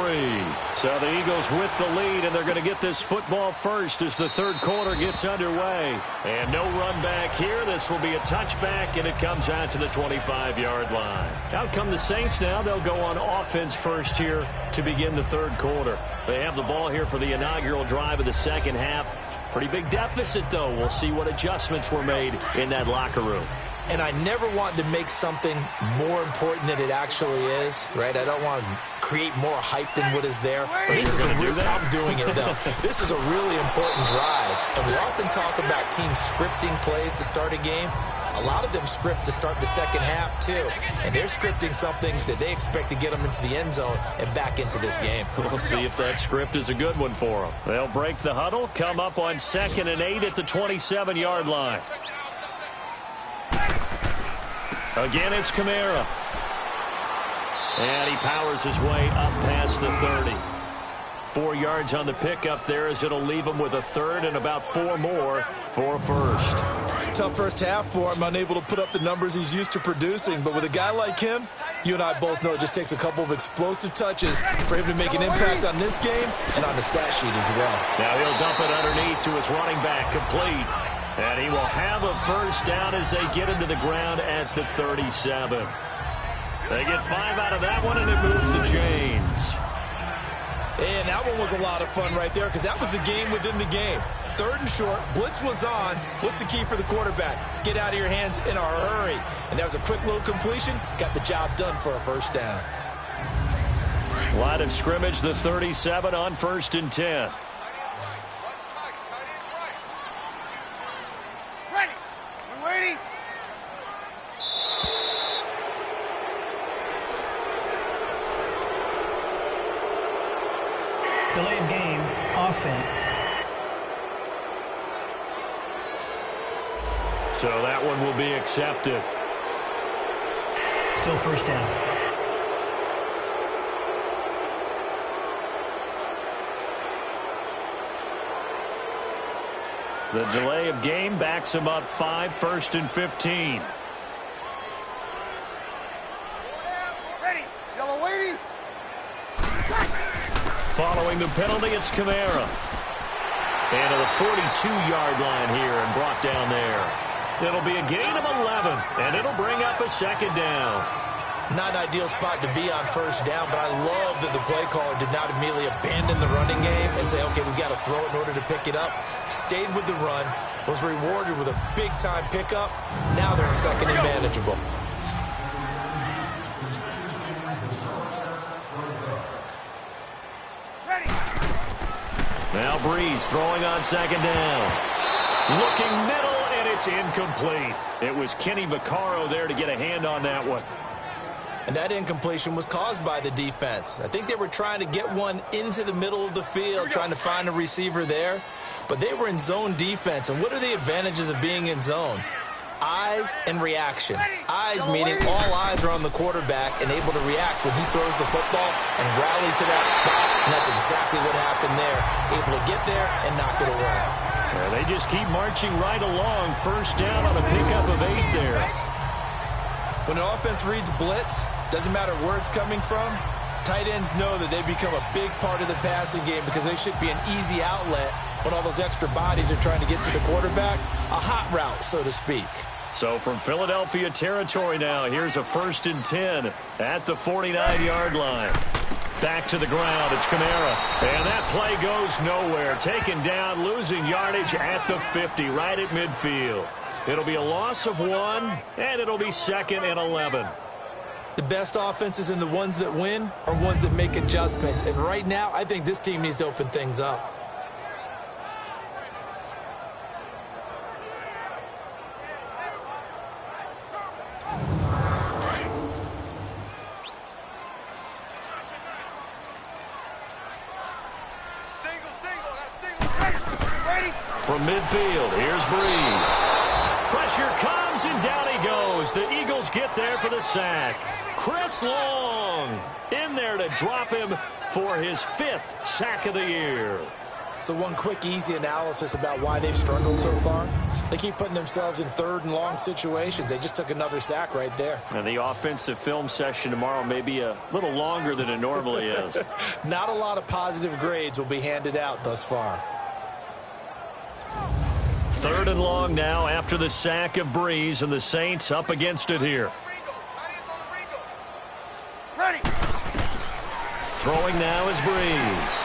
So the Eagles with the lead, and they're going to get this football first as the third quarter gets underway. And no run back here. This will be a touchback, and it comes out to the 25-yard line. Out come the Saints now. They'll go on offense first here to begin the third quarter. They have the ball here for the inaugural drive of the second half. Pretty big deficit, though. We'll see what adjustments were made in that locker room. And I never want to make something more important than it actually is, right? I don't want to create more hype than what is there. But this is I'm doing it, though. This is a really important drive. And we often talk about teams scripting plays to start a game. A lot of them script to start the second half, too. And they're scripting something that they expect to get them into the end zone and back into this game. We'll see if that script is a good one for them. They'll break the huddle, come up on 2nd and 8 at the 27-yard line. Again, it's Kamara. And he powers his way up past the 30. 4 yards on the pickup there as it'll leave him with a third and about 4 more for a first. Tough first half for him, unable to put up the numbers he's used to producing. But with a guy like him, you and I both know it just takes a couple of explosive touches for him to make an impact on this game and on the stat sheet as well. Now he'll dump it underneath to his running back, complete. And he will have a first down as they get him to the ground at the 37. They get 5 out of that one, and it moves the chains. And that one was a lot of fun right there because that was the game within the game. 3rd and short, blitz was on. What's the key for the quarterback? Get out of your hands in a hurry. And that was a quick little completion. Got the job done for a first down. Line of scrimmage, the 37 on 1st and 10. Delay of game, offense. So that one will be accepted. Still first down. The delay of game backs him up 5, 1st and 15. Ready, yellow lady. Following the penalty, it's Kamara. And to the 42-yard line here and brought down there. It'll be a gain of 11, and it'll bring up a second down. Not an ideal spot to be on first down, but I love that the play caller did not immediately abandon the running game and say, okay, we've got to throw it in order to pick it up. Stayed with the run, was rewarded with a big-time pickup. Now they're in second and manageable. Now Breeze throwing on second down. Looking middle, and it's incomplete. It was Kenny Vaccaro there to get a hand on that one. And that incompletion was caused by the defense. I think they were trying to get one into the middle of the field, trying to find a receiver there. But they were in zone defense. And what are the advantages of being in zone? Eyes and reaction. Eyes meaning all eyes are on the quarterback and able to react when he throws the football and rally to that spot. And that's exactly what happened there. Able to get there and knock it away. Yeah, they just keep marching right along. First down on a pickup of 8 there. When an offense reads blitz, doesn't matter where it's coming from, tight ends know that they become a big part of the passing game because they should be an easy outlet when all those extra bodies are trying to get to the quarterback. A hot route, so to speak. So from Philadelphia territory now, here's a 1st and 10 at the 49-yard line. Back to the ground, it's Kamara. And that play goes nowhere. Taken down, losing yardage at the 50, right at midfield. It'll be a loss of 1, and it'll be 2nd and 11. The best offenses and the ones that win are ones that make adjustments. And right now, I think this team needs to open things up. From midfield, here's Breeze. Pressure comes, and down he goes. The Eagles get there for the sack. Chris Long in there to drop him for his 5th sack of the year. So one quick, easy analysis about why they've struggled so far. They keep putting themselves in 3rd and long situations. They just took another sack right there. And the offensive film session tomorrow may be a little longer than it normally is. Not a lot of positive grades will be handed out thus far. 3rd and long now after the sack of Breeze, and the Saints up against it here. Ready. Throwing now is Breeze.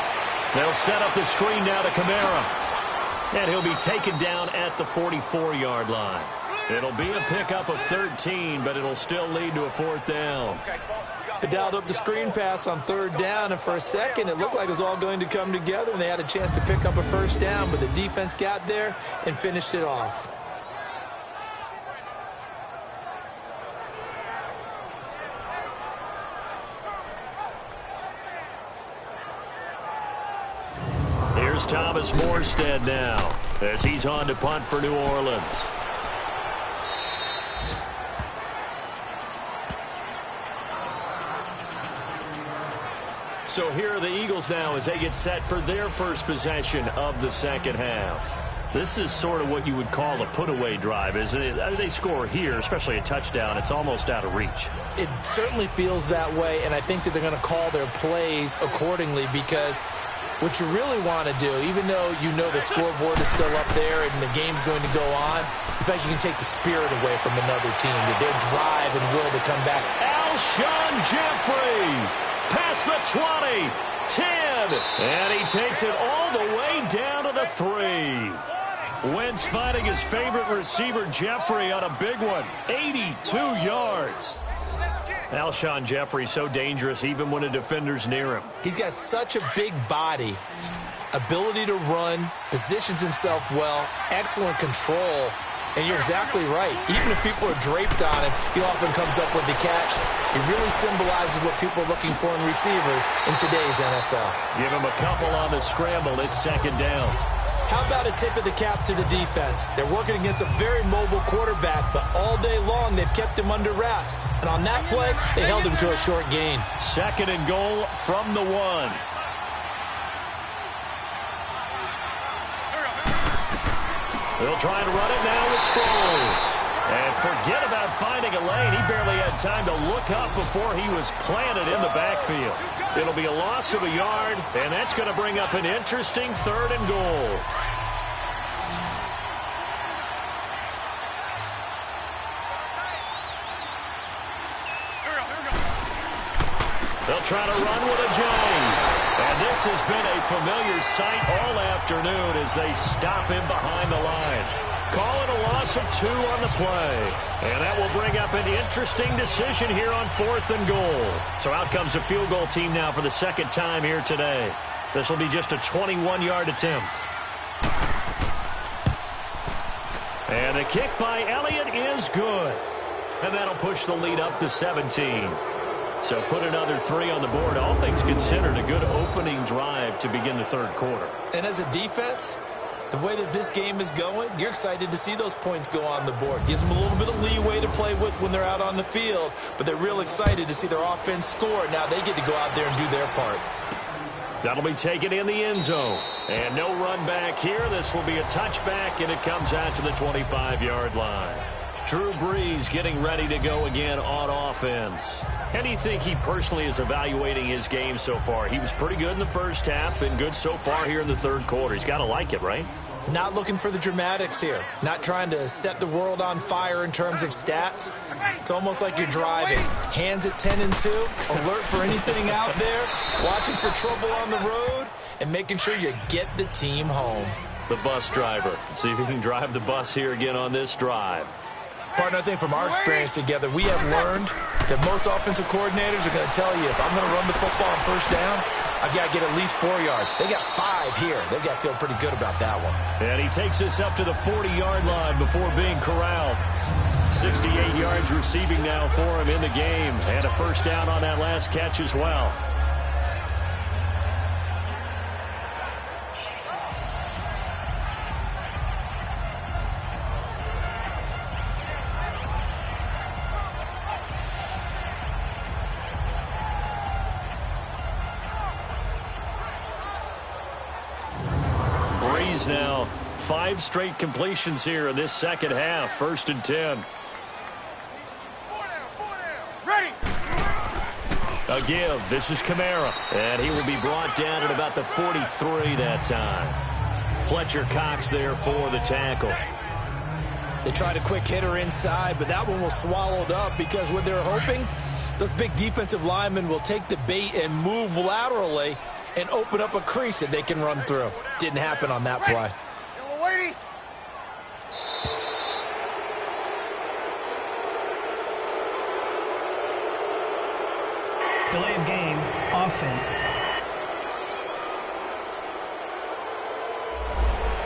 They'll set up the screen now to Kamara. And he'll be taken down at the 44-yard line. It'll be a pickup of 13, but it'll still lead to a 4th down. They dialed up the screen pass on 3rd down, and for a second it looked like it was all going to come together, and they had a chance to pick up a 1st down, but the defense got there and finished it off. Here's Thomas Morstead now as he's on to punt for New Orleans. So here are the Eagles now as they get set for their first possession of the second half. This is sort of what you would call a put-away drive, isn't it? They score here, especially a touchdown. It's almost out of reach. It certainly feels that way, and I think that they're going to call their plays accordingly because what you really want to do, even though you know the scoreboard is still up there and the game's going to go on, in fact, you can take the spirit away from another team, their drive and will to come back. Alshon Jeffrey past the 20, 10, and he takes it all the way down to the 3. Wentz finding his favorite receiver, Jeffrey, on a big one, 82 yards. Alshon Jeffrey so dangerous even when a defender's near him. He's got such a big body, ability to run, positions himself well, excellent control, and you're exactly right. Even if people are draped on him, he often comes up with the catch. He really symbolizes what people are looking for in receivers in today's NFL. Give him a couple on the scramble. It's 2nd down. How about a tip of the cap to the defense? They're working against a very mobile quarterback, but all day long they've kept him under wraps. And on that play, they held him to a short gain. 2nd and goal from the 1. They'll try to run it now with Sproles. And forget about finding a lane. He barely had time to look up before he was planted in the backfield. It'll be a loss of a yard, and that's going to bring up an interesting 3rd and goal. They'll try to run with a Jones. And this has been a familiar sight all afternoon as they stop him behind the line. Call it a loss of 2 on the play. And that will bring up an interesting decision here on 4th and goal. So out comes a field goal team now for the 2nd time here today. This will be just a 21-yard attempt. And a kick by Elliott is good. And that'll push the lead up to 17. So put another 3 on the board. All things considered, a good opening drive to begin the third quarter. And as a defense, the way that this game is going, you're excited to see those points go on the board. Gives them a little bit of leeway to play with when they're out on the field, but they're real excited to see their offense score. Now they get to go out there and do their part. That'll be taken in the end zone. And no run back here. This will be a touchback, and it comes out to the 25-yard line. Drew Brees getting ready to go again on offense. How do you think he personally is evaluating his game so far? He was pretty good in the first half, been good so far here in the third quarter. He's got to like it, right? Not looking for the dramatics here. Not trying to set the world on fire in terms of stats. It's almost like you're driving. Hands at 10 and 2. Alert for anything out there. Watching for trouble on the road. And making sure you get the team home. The bus driver. See if he can drive the bus here again on this drive. Partner, I think from our experience together, we have learned that most offensive coordinators are going to tell you, if I'm going to run the football on first down, I've got to get at least 4 yards. They got 5 here. They've got to feel pretty good about that one. And he takes us up to the 40-yard line before being corralled. 68 yards receiving now for him in the game. And a first down on that last catch as well. Now 5 straight completions here in this second half. First and 10. Ready. A give. This is Kamara. And he will be brought down at about the 43 that time. Fletcher Cox there for the tackle. They tried a quick hitter inside, but that one was swallowed up because what they're hoping, those big defensive linemen will take the bait and move laterally and open up a crease that they can run through. Didn't happen on that play. Delay of game, offense.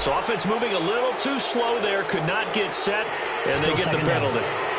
So offense moving a little too slow there. Could not get set, and Still they get the penalty. Down.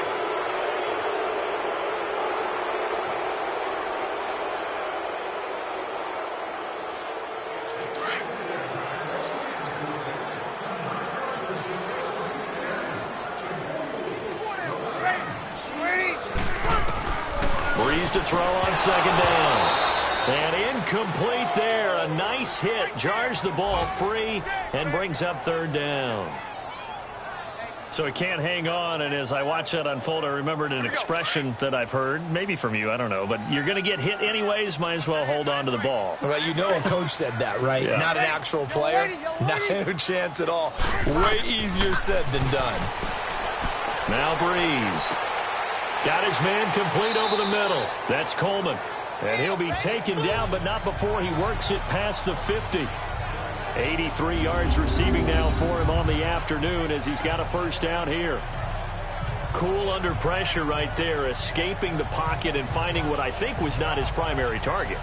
Brees to throw on second down. And incomplete there. A nice hit. Jars the ball free and brings up third down. So he can't hang on, and as I watch that unfold, I remembered an expression that I've heard, maybe from you, I don't know, but you're going to get hit anyways, might as well hold on to the ball. Well, you know a coach said that, right? Yeah. Not an actual player. No chance at all. Way easier said than done. Now Brees. Got his man complete over the middle. That's Coleman. And he'll be taken down, but not before he works it past the 50. 83 yards receiving now for him on the afternoon as he's got a first down here. Cool under pressure right there, escaping the pocket and finding what I think was not his primary target.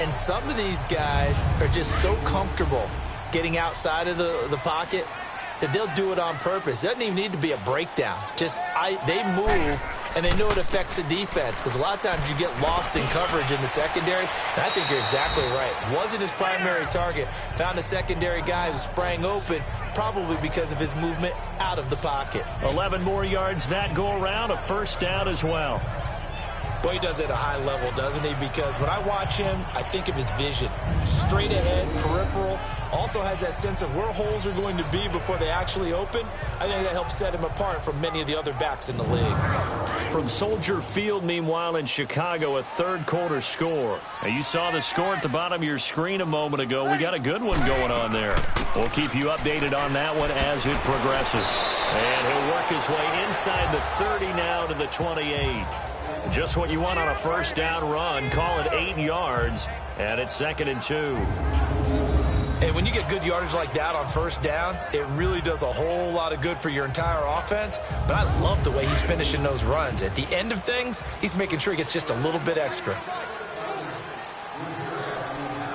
And some of these guys are just so comfortable getting outside of the pocket that they'll do it on purpose. It doesn't even need to be a breakdown. Just they move, and they know it affects the defense because a lot of times you get lost in coverage in the secondary, and I think you're exactly right. Wasn't his primary target. Found a secondary guy who sprang open, probably because of his movement out of the pocket. 11 more yards that go around, a first down as well. Boy, he does it at a high level, doesn't he? Because when I watch him, I think of his vision. Straight ahead, peripheral. Also has that sense of where holes are going to be before they actually open. I think that helps set him apart from many of the other backs in the league. From Soldier Field, meanwhile, in Chicago, a third quarter score. Now, you saw the score at the bottom of your screen a moment ago. We got a good one going on there. We'll keep you updated on that one as it progresses. And he'll work his way inside the 30 now to the 28. Just what you want on a first down run. Call it 8 yards, and it's 2nd and 2. And when you get good yardage like that on first down, it really does a whole lot of good for your entire offense. But I love the way he's finishing those runs. At the end of things, he's making sure he gets just a little bit extra.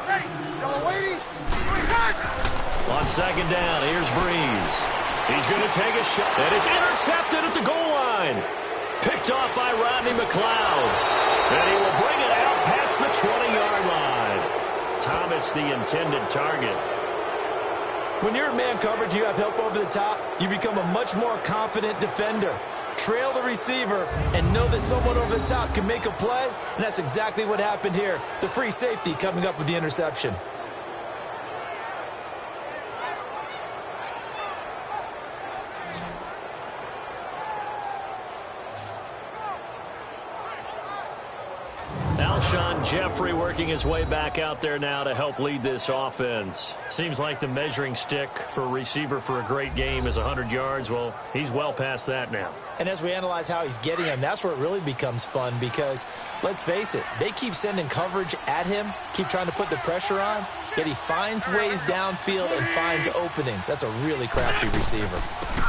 Ready. Yellow lady. On second down, here's Brees. He's going to take a shot, and it's intercepted at the goal line. Picked off by Rodney McLeod. And he will bring it Thomas the intended target. When you're in man coverage, you have help over the top, you become a much more confident defender. Trail the receiver and know that someone over the top can make a play, and that's exactly what happened here. The free safety coming up with the interception. Alshon Jeffrey working his way back out there now to help lead this offense. Seems like the measuring stick for a receiver for a great game is 100 yards. Well, he's well past that now. And as we analyze how he's getting them, that's where it really becomes fun because, let's face it, they keep sending coverage at him, keep trying to put the pressure on, yet he finds ways downfield and finds openings. That's a really crafty receiver.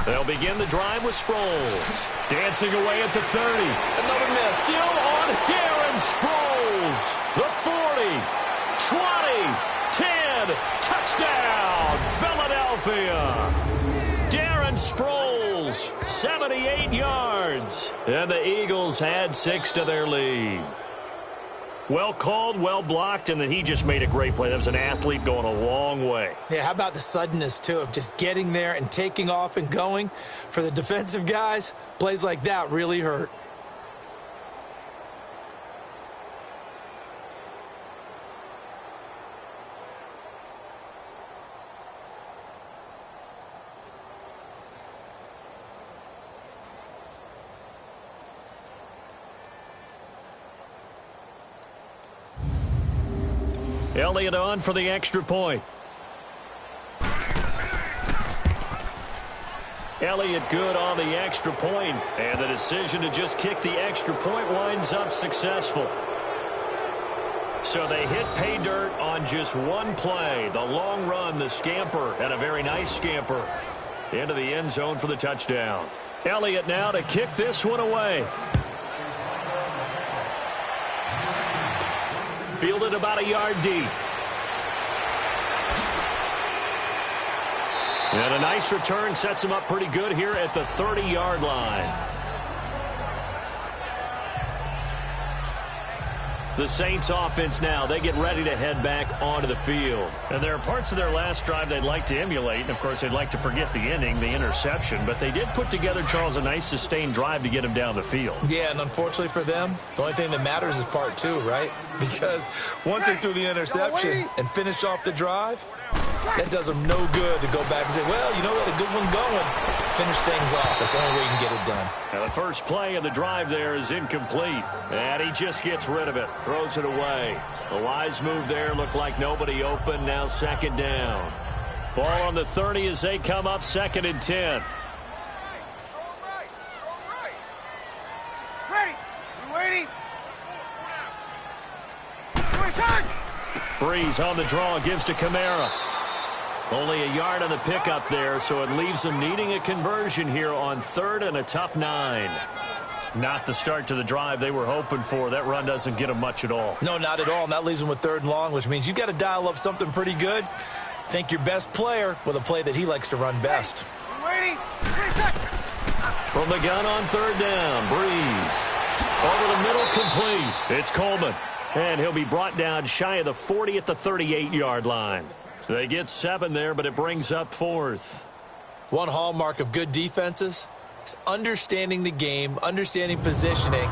They'll begin the drive with Sproles. Dancing away at the 30. Another miss. Still on Darren Sproles. The 40, 20, 10, touchdown, Philadelphia. Darren Sproles, 78 yards. And the Eagles had 6 to their lead. Well called, well blocked, and then he just made a great play. That was an athlete going a long way. Yeah, how about the suddenness, too, of just getting there and taking off and going? For the defensive guys, plays like that really hurt. Elliott on for the extra point. Elliott good on the extra point, and the decision to just kick the extra point winds up successful. So they hit pay dirt on just one play. The long run, the scamper, and a very nice scamper into the end zone for the touchdown. Elliott now to kick this one away. Fielded about a yard deep. And a nice return sets him up pretty good here at the 30-yard line. The Saints offense now, they get ready to head back onto the field. And there are parts of their last drive they'd like to emulate. And, of course, they'd like to forget the ending, the interception. But they did put together, Charles, a nice sustained drive to get him down the field. Yeah, and unfortunately for them, the only thing that matters is part 2, right? Because once they threw the interception and finished off the drive, that does them no good to go back and say, well, you know, we had a good one going. Finish things off. That's the only way you can get it done. Now the first play of the drive there is incomplete. And he just gets rid of it. Throws it away. A wise move there. Looked like nobody open. Now second down. Ball on the 30 as they come up 2nd and 10. Ready. You waiting? Breeze on the draw. Gives to Kamara. Only a yard on the pickup there, so it leaves them needing a conversion here on 3rd and a tough 9. Not the start to the drive they were hoping for. That run doesn't get them much at all. No, not at all. And that leaves them with 3rd and long, which means you've got to dial up something pretty good. Think your best player with a play that he likes to run best. Waiting. From the gun on 3rd down, Breeze. Over the middle, complete. It's Coleman. And he'll be brought down shy of the 40 at the 38-yard line. They get 7 there, but it brings up 4th. One hallmark of good defenses is understanding the game, understanding positioning,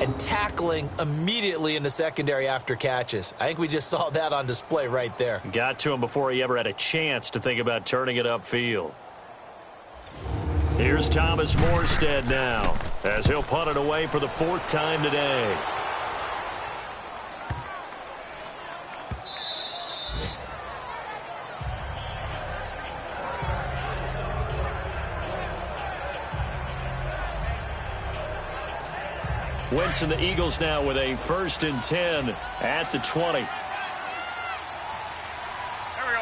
and tackling immediately in the secondary after catches. I think we just saw that on display right there. Got to him before he ever had a chance to think about turning it upfield. Here's Thomas Morstead now, as he'll punt it away for the 4th time today. Wentz and the Eagles now with a 1st and 10 at the 20. Here we go.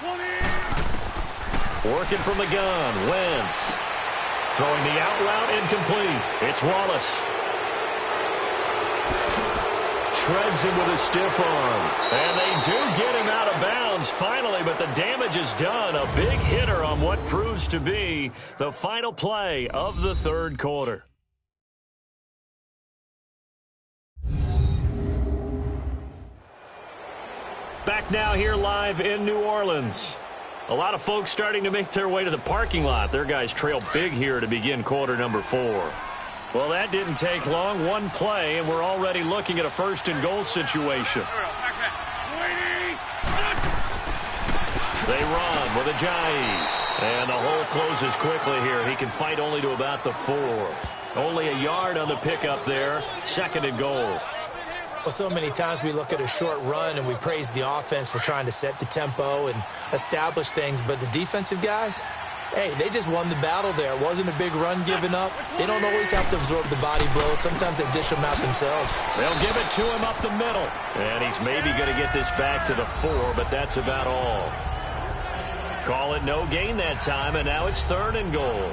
20. Working from the gun, Wentz. Throwing the out route incomplete. It's Wallace. Shreds him with a stiff arm. And they do get him out of bounds finally, but the damage is done. A big hitter on what proves to be the final play of the 3rd quarter. back now here live in New Orleans. A lot of folks starting to make their way to the parking lot. Their guys trail big here to begin quarter number 4. Well, that didn't take long. One play, and we're already looking at a first-and-goal situation. They run with Ajayi. And the hole closes quickly here. He can fight only to about the 4. Only a yard on the pickup there. Second and goal. Well, so many times we look at a short run and we praise the offense for trying to set the tempo and establish things. But the defensive guys, hey, they just won the battle there. It wasn't a big run given up. They don't always have to absorb the body blows. Sometimes they dish them out themselves. They'll give it to him up the middle. And he's maybe going to get this back to the 4, but that's about all. Call it no gain that time, and now it's third and goal.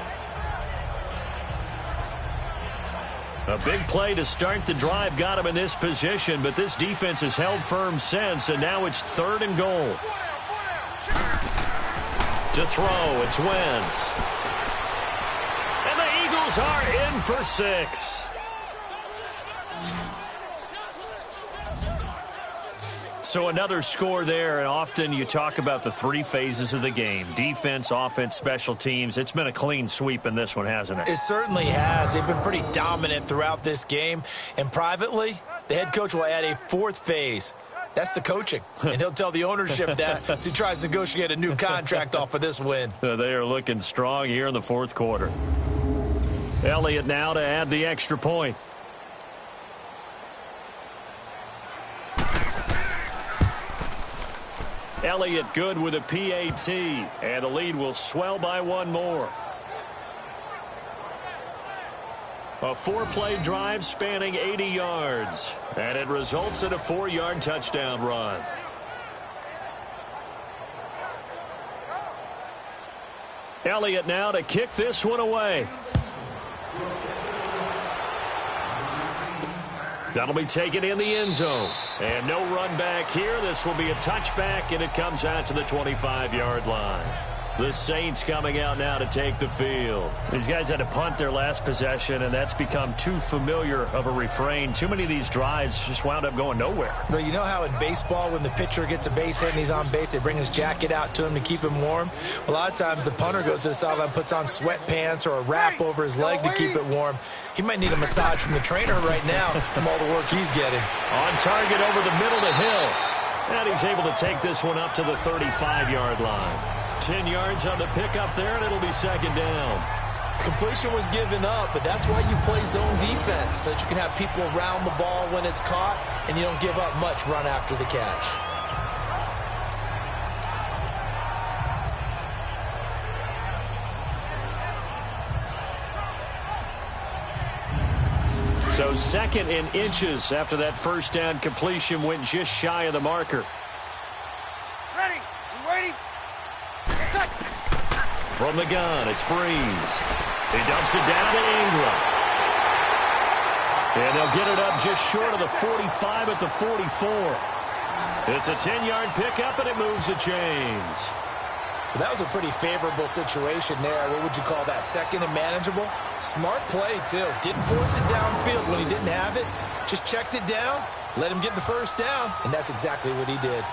A big play to start the drive got him in this position, but this defense has held firm since, and now it's third and goal. To throw, it's Wentz. And the Eagles are in for 6. So another score there, and often you talk about the 3 phases of the game. Defense, offense, special teams. It's been a clean sweep in this one, hasn't it? It certainly has. They've been pretty dominant throughout this game. And privately, the head coach will add a 4th phase. That's the coaching. And he'll tell the ownership that as he tries to negotiate a new contract off of this win. They are looking strong here in the 4th quarter. Elliott now to add the extra point. Elliott good with a PAT, and the lead will swell by 1 more. A 4-play drive spanning 80 yards, and it results in a 4-yard touchdown run. Elliott now to kick this one away. That'll be taken in the end zone. And no run back here. This will be a touchback, and it comes out to the 25-yard line. The Saints coming out now to take the field. These guys had to punt their last possession, and that's become too familiar of a refrain. Too many of these drives just wound up going nowhere. Well, you know how in baseball when the pitcher gets a base hit and he's on base, they bring his jacket out to him to keep him warm? A lot of times the punter goes to the sideline, puts on sweatpants or a wrap over his leg to keep it warm. He might need a massage from the trainer right now from all the work he's getting. On target over the middle to Hill. And he's able to take this one up to the 35-yard line. 10 yards on the pickup there, and it'll be second down. Completion was given up, but that's why you play zone defense, so that you can have people around the ball when it's caught, and you don't give up much run after the catch. So second in inches after that first down completion went just shy of the marker. Ready. You waiting? From the gun, it's Breeze. He dumps it down to Ingram. And they'll get it up just short of the 45 at the 44. It's a 10-yard pickup, and it moves the chains. Well, that was a pretty favorable situation there. What would you call that? Second and manageable? Smart play, too. Didn't force it downfield when he didn't have it. Just checked it down, let him get the first down, and that's exactly what he did.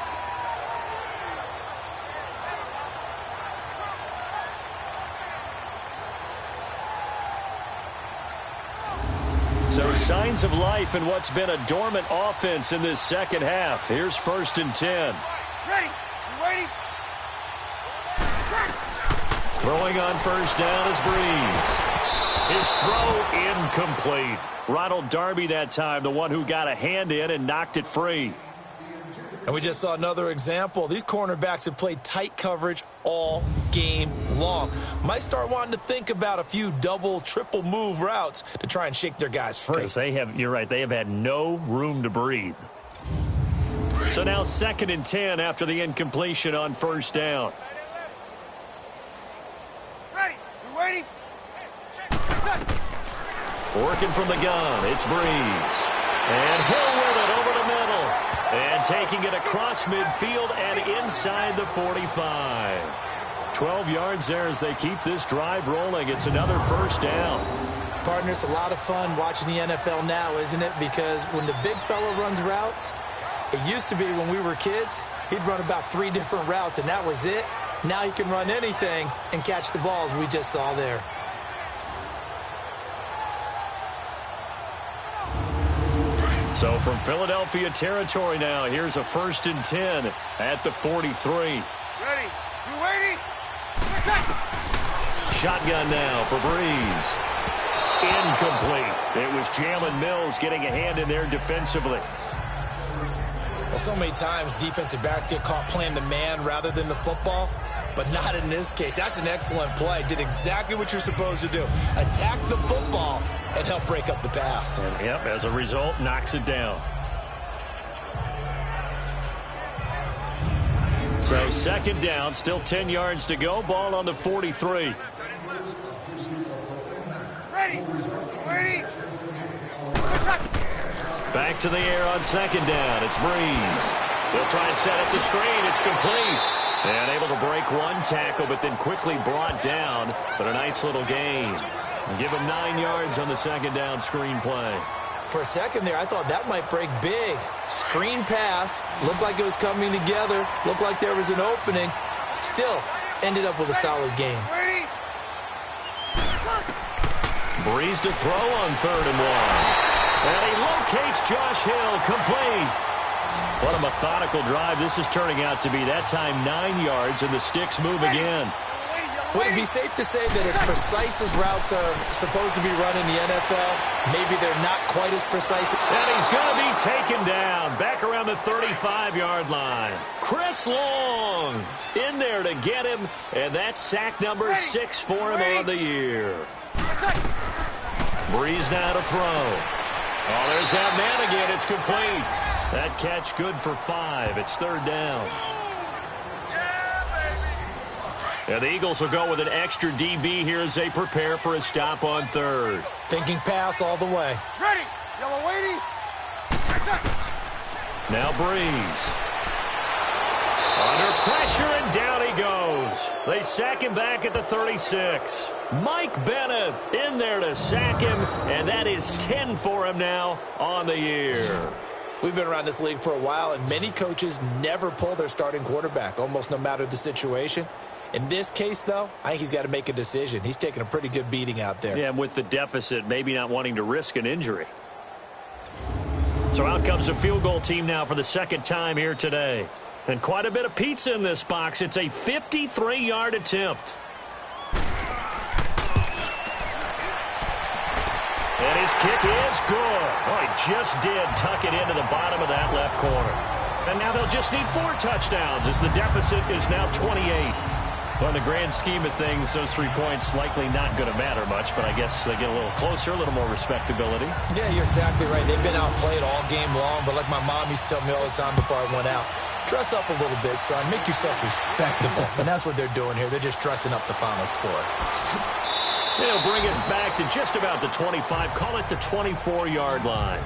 So signs of life in what's been a dormant offense in this second half. Here's first and 10. Ready. You waiting? Throwing on first down is Breeze. His throw incomplete. Ronald Darby that time, the one who got a hand in and knocked it free. And we just saw another example. These cornerbacks have played tight coverage all game long. Might start wanting to think about a few double, triple move routes to try and shake their guys free. Because you're right, they have had no room to breathe. So now second and 10 after the incompletion on first down. Ready. You waiting? Working from the gun, it's Breeze. And Hill with it over the middle. And taking it across midfield and inside the 45. 12 yards there as they keep this drive rolling. It's another first down. Partner, it's a lot of fun watching the NFL now, isn't it? Because when the big fella runs routes, It used to be when we were kids, he'd run about 3 different routes, and that was it. Now he can run anything and catch the balls we just saw there. So from Philadelphia territory now, here's a 1st and 10 at the 43. Ready? You waiting? Shotgun now for Breeze. Incomplete. It was Jalen Mills getting a hand in there defensively. Well, so many times defensive backs get caught playing the man rather than the football, but not in this case. That's an excellent play. Did exactly what you're supposed to do. Attack the football and help break up the pass. And, yep, as a result, knocks it down. So 2nd down, still 10 yards to go. Ball on the 43. Ready? Waiting? Back to the air on 2nd down. It's Breeze. They'll try and set up the screen. It's complete. And able to break 1 tackle, but then quickly brought down. But a nice little gain. Give him 9 yards on the 2nd down screen play. For a second there, I thought that might break big. Screen pass. Looked like it was coming together. Looked like there was an opening. Still ended up with a solid game. Ready? Breeze to throw on 3rd and 1. And he locates Josh Hill, complete. What a methodical drive this is turning out to be. That time 9 yards, and the sticks move again. Would it be safe to say that as precise as routes are supposed to be run in the NFL, maybe they're not quite as precise? And he's going to be taken down back around the 35-yard line. Chris Long in there to get him, and that's sack number 6 for him on the year. Breeze now to throw. Oh, there's that man again. It's complete. That catch good for 5. It's 3rd down. And the Eagles will go with an extra DB here as they prepare for a stop on 3rd. Thinking pass all the way. Ready? Yellow waiting? Now Breeze. Under pressure, and down he goes. They sack him back at the 36. Mike Bennett in there to sack him, and that is 10 for him now on the year. We've been around this league for a while, and many coaches never pull their starting quarterback, almost no matter the situation. In this case, though, I think he's got to make a decision. He's taking a pretty good beating out there. Yeah, and with the deficit, maybe not wanting to risk an injury. So out comes a field goal team now for the 2nd time here today. And quite a bit of pizza in this box. It's a 53-yard attempt. And his kick is good. Oh, he just did tuck it into the bottom of that left corner. And now they'll just need 4 touchdowns as the deficit is now 28. Well, in the grand scheme of things, those 3 points likely not going to matter much, but I guess they get a little closer, a little more respectability. Yeah, you're exactly right. They've been outplayed all game long, but like my mom used to tell me all the time before I went out, dress up a little bit, son. Make yourself respectable. And that's what they're doing here. They're just dressing up the final score. They'll bring it back to just about the 25. Call it the 24-yard line.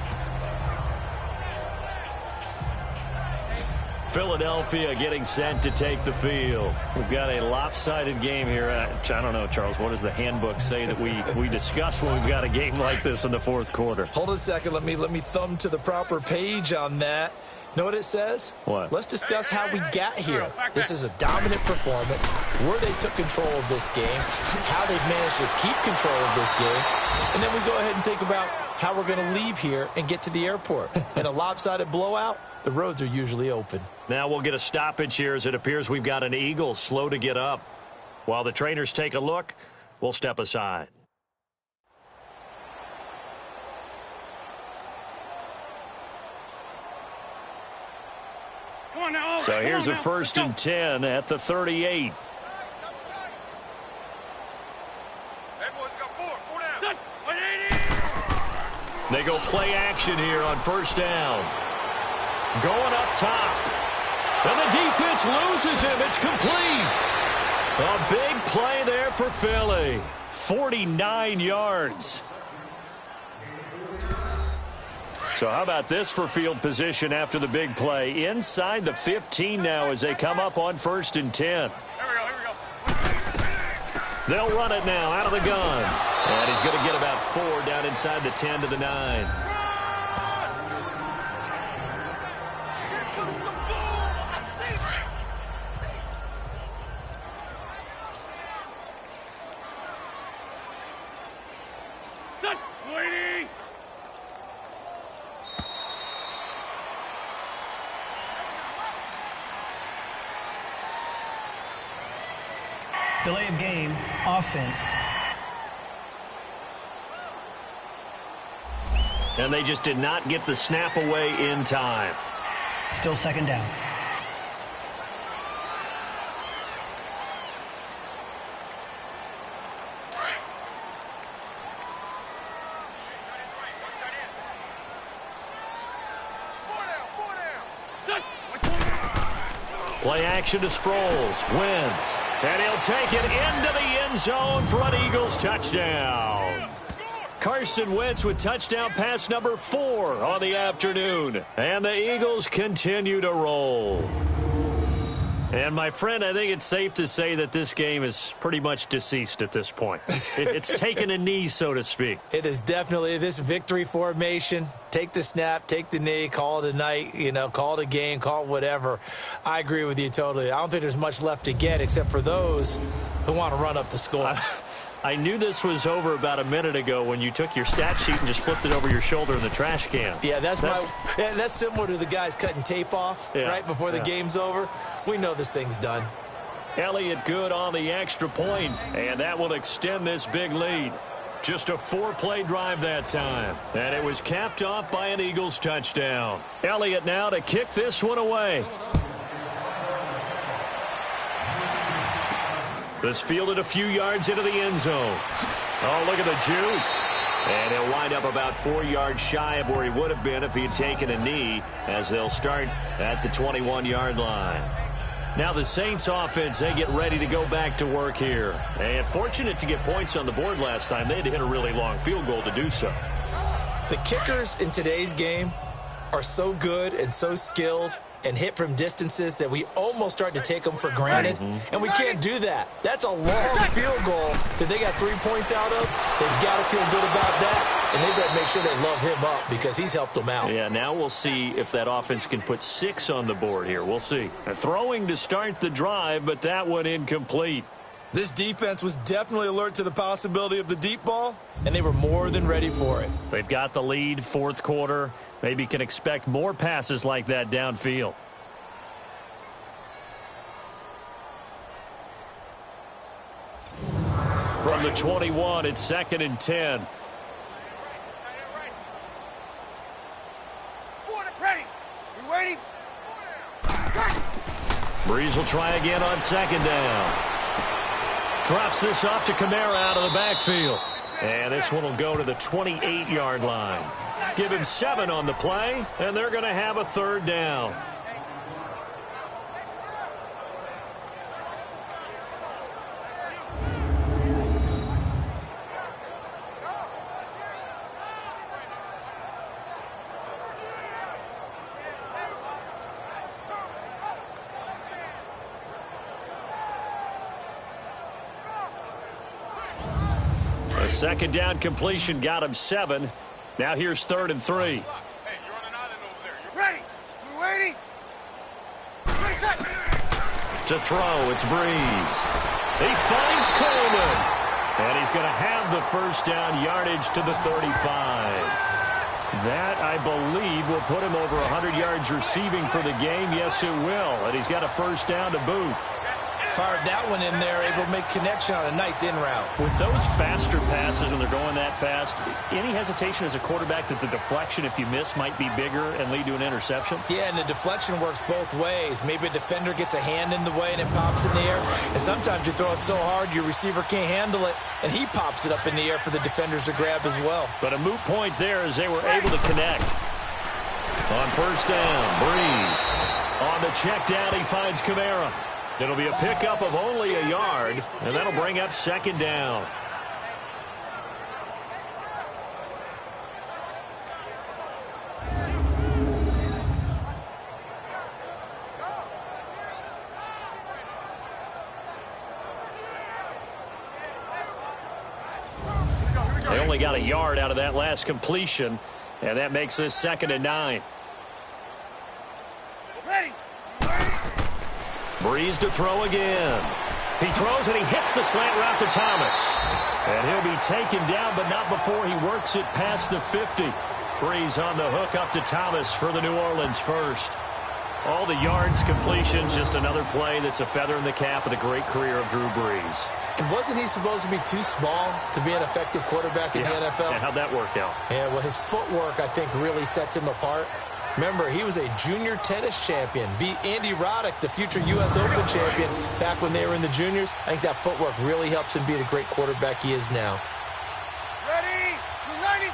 Philadelphia getting set to take the field. We've got a lopsided game here. I don't know, Charles, what does the handbook say that we discuss when we've got a game like this in the 4th quarter? Hold on a second. Let me thumb to the proper page on that. Know what it says? What? Let's discuss how we got here. This is a dominant performance, where they took control of this game, how they've managed to keep control of this game, and then we go ahead and think about how we're going to leave here and get to the airport. In a lopsided blowout, the roads are usually open. Now we'll get a stoppage here as it appears we've got an Eagle slow to get up. While the trainers take a look, we'll step aside. Come on now. So here's a 1st and 10 at the 38. They go play action here on 1st down. Going up top. And the defense loses him. It's complete. A big play there for Philly. 49 yards. So how about this for field position after the big play? Inside the 15 now as they come up on 1st and 10. Here we go. They'll run it now out of the gun. And he's going to get about 4 down inside the 10 to the 9. Delay of game, offense. And they just did not get the snap away in time. Still second down. Play action to Sproles. Wentz. And he'll take it into the end zone for an Eagles touchdown. Carson Wentz with touchdown pass number 4 on the afternoon. And the Eagles continue to roll. And, my friend, I think it's safe to say that this game is pretty much deceased at this point. It's taken a knee, so to speak. It is definitely this victory formation. Take the snap, take the knee, call it a night, call it a game, call it whatever. I agree with you totally. I don't think there's much left to get except for those who want to run up the score. I knew this was over about a minute ago when you took your stat sheet and just flipped it over your shoulder in the trash can. Yeah, that's similar to the guys cutting tape off right before the game's over. We know this thing's done. Elliott good on the extra point, and that will extend this big lead. Just a 4-play drive that time, and it was capped off by an Eagles touchdown. Elliott now to kick this one away. This fielded a few yards into the end zone. Oh, look at the juke. And he'll wind up about 4 yards shy of where he would have been if he had taken a knee, as they'll start at the 21-yard line. Now the Saints offense, they get ready to go back to work here. And fortunate to get points on the board last time. They had to hit a really long field goal to do so. The kickers in today's game are so good and so skilled and hit from distances that we almost start to take them for granted. And we can't do that. That's a long field goal that they got 3 points out of. They've got to feel good about that, and they've got to make sure they love him up because he's helped them out. Yeah, now we'll see if that offense can put 6 on the board here. We'll see. Throwing to start the drive, but that one incomplete. This defense was definitely alert to the possibility of the deep ball, and they were more than ready for it. They've got the lead, fourth quarter. Maybe can expect more passes like that downfield. From the 21, it's 2nd and 10. Ready. You waiting? Breeze will try again on 2nd down. Drops this off to Kamara out of the backfield. And this one will go to the 28-yard line. Give him 7 on the play, and they're going to have a 3rd down. A 2nd down completion got him 7. Now here's 3rd and 3. Hey, you're on an island over there. You ready? You waiting? To throw, it's Breeze. He finds Coleman. And he's going to have the 1st down, yardage to the 35. That, I believe, will put him over 100 yards receiving for the game. Yes, it will. And he's got a 1st down to boot. Fired that one in there, able to make connection on a nice in route. With those faster passes when they're going that fast, any hesitation as a quarterback that the deflection, if you miss, might be bigger and lead to an interception? Yeah, and the deflection works both ways. Maybe a defender gets a hand in the way and it pops in the air. And sometimes you throw it so hard your receiver can't handle it, and he pops it up in the air for the defenders to grab as well. But a moot point there as they were able to connect. On 1st down, Breeze. On the check down, he finds Kamara. It'll be a pickup of only a yard, and that'll bring up 2nd down. They only got a yard out of that last completion, and that makes this 2nd and 9. Ready. Breeze to throw again. He throws and he hits the slant route to Thomas. And he'll be taken down, but not before he works it past the 50. Breeze on the hook up to Thomas for the New Orleans 1st. All the yards, completions, just another play that's a feather in the cap of the great career of Drew Brees. And wasn't he supposed to be too small to be an effective quarterback in the NFL? Yeah, how'd that work out? Yeah, well, his footwork, I think, really sets him apart. Remember, he was a junior tennis champion, beat Andy Roddick, the future U.S. Open champion, back when they were in the juniors. I think that footwork really helps him be the great quarterback he is now. Ready? United.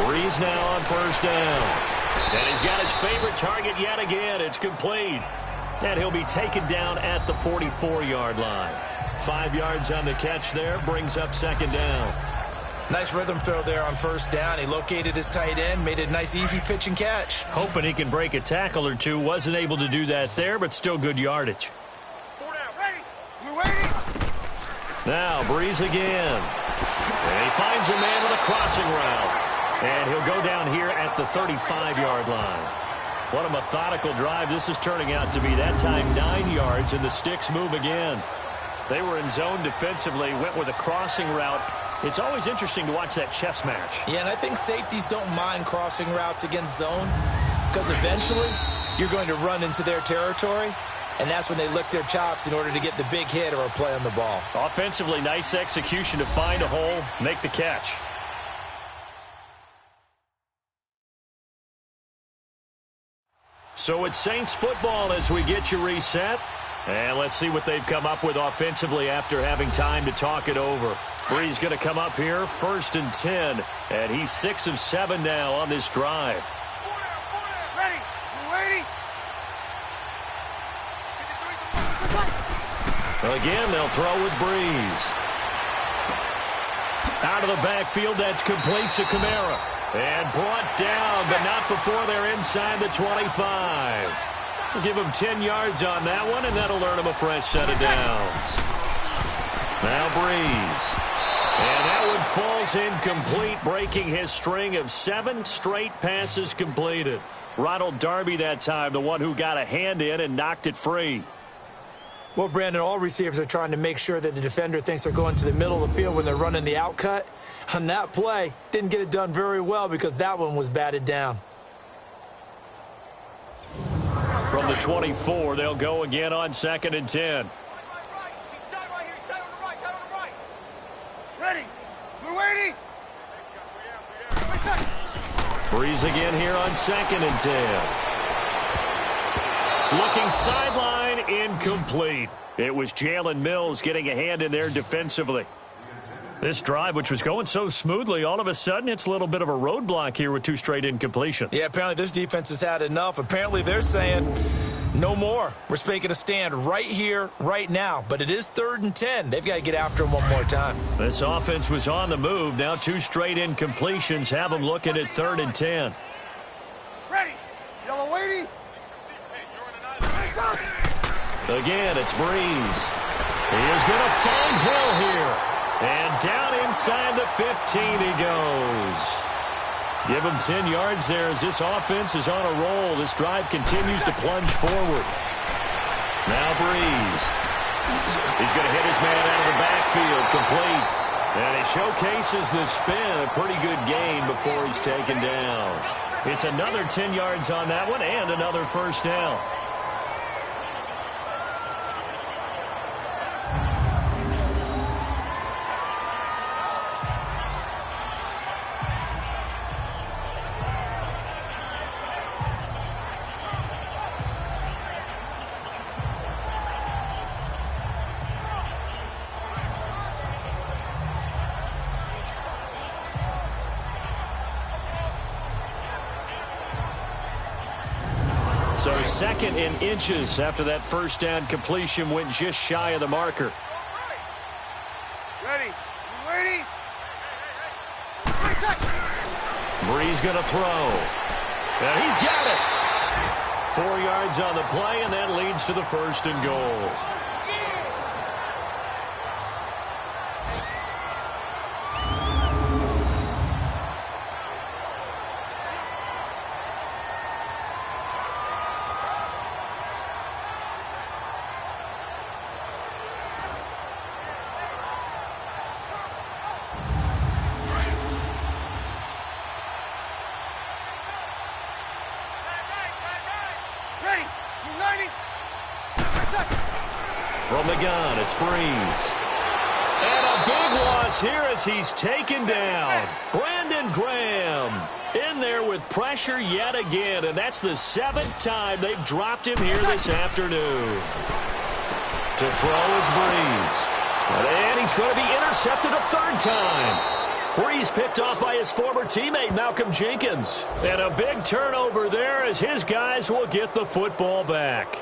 Brees now on first down. And he's got his favorite target yet again. It's complete. And he'll be taken down at the 44-yard line. 5 yards on the catch there, brings up second down. Nice rhythm throw there on first down. He located his tight end, made it a nice easy pitch and catch. Hoping he can break a tackle or two. Wasn't able to do that there, but still good yardage. 4 down. Ready? We're waiting. Now, Brees again. And he finds a man with a crossing route. And he'll go down here at the 35-yard line. What a methodical drive this is turning out to be. That time 9 yards, and the sticks move again. They were in zone defensively, went with a crossing route. It's always interesting to watch that chess match. Yeah, and I think safeties don't mind crossing routes against zone because eventually you're going to run into their territory, and that's when they lick their chops in order to get the big hit or a play on the ball. Offensively, nice execution to find a hole, make the catch. So it's Saints football as we get you reset. And let's see what they've come up with offensively after having time to talk it over. Brees going to come up here, 1st and 10. And he's 6 of 7 now on this drive. 4 down. Ready? We're waiting. Again, they'll throw with Brees. Out of the backfield, that's complete to Kamara. And brought down, but not before they're inside the 25. We'll give him 10 yards on that one, and that'll earn him a fresh set of downs. Now Brees. And that one falls incomplete, breaking his string of 7 straight passes completed. Ronald Darby that time, the one who got a hand in and knocked it free. Well, Brandon, all receivers are trying to make sure that the defender thinks they're going to the middle of the field when they're running the out cut. On that play, didn't get it done very well because that one was batted down. From the 24, they'll go again on 2nd and 10. Ready? We're waiting. Brees again here on 2nd and 10. Looking sideline, incomplete. It was Jalen Mills getting a hand in there defensively. This drive, which was going so smoothly, all of a sudden it's a little bit of a roadblock here with 2 straight incompletions. Yeah, apparently this defense has had enough. Apparently they're saying no more. We're making a stand right here, right now. But it is 3rd and 10. They've got to get after him one more time. This offense was on the move. Now 2 straight incompletions have them looking at 3rd and 10. Ready? Yellow waiting. Again, it's Brees. He is going to find Hill here. And down inside the 15 he goes. Give him 10 yards there as this offense is on a roll. This drive continues to plunge forward. Now Brees. He's going to hit his man out of the backfield, complete. And he showcases the spin, a pretty good gain before he's taken down. It's another 10 yards on that one and another first down. So 2nd and inches after that first down completion went just shy of the marker. Ready? You waiting? Brees going to throw. And he's got it. 4 yards on the play, and that leads to the 1st and goal. From the gun, it's Breeze. And a big loss here as he's taken down. Brandon Graham in there with pressure yet again, and that's the 7th time they've dropped him here this afternoon. To throw is Breeze. And he's going to be intercepted a 3rd time. Breeze picked off by his former teammate, Malcolm Jenkins. And a big turnover there as his guys will get the football back.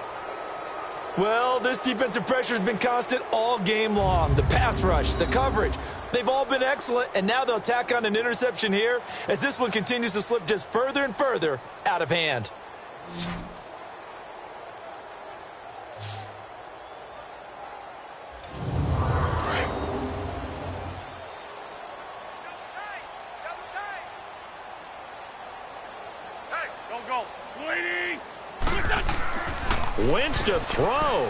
Well, this defensive pressure has been constant all game long. The pass rush, the coverage, they've all been excellent, and now they'll tack on an interception here as this one continues to slip just further and further out of hand. Wentz to throw.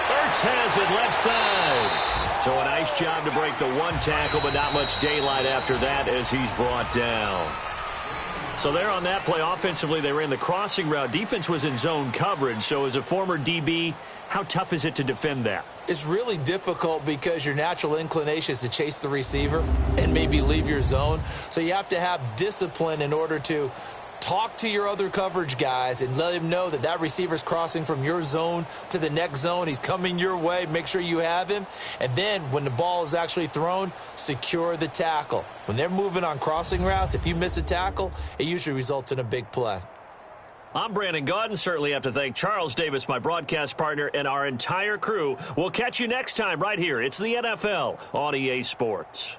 Ertz has it left side. So a nice job to break the 1 tackle, but not much daylight after that as he's brought down. So there on that play, offensively, they ran the crossing route. Defense was in zone coverage. So as a former DB, how tough is it to defend that? It's really difficult because your natural inclination is to chase the receiver and maybe leave your zone. So you have to have discipline in order to talk to your other coverage guys and let him know that that receiver's crossing from your zone to the next zone. He's coming your way. Make sure you have him. And then when the ball is actually thrown, secure the tackle. When they're moving on crossing routes, if you miss a tackle, it usually results in a big play. I'm Brandon Gaudin. Certainly have to thank Charles Davis, my broadcast partner, and our entire crew. We'll catch you next time right here. It's the NFL on EA Sports.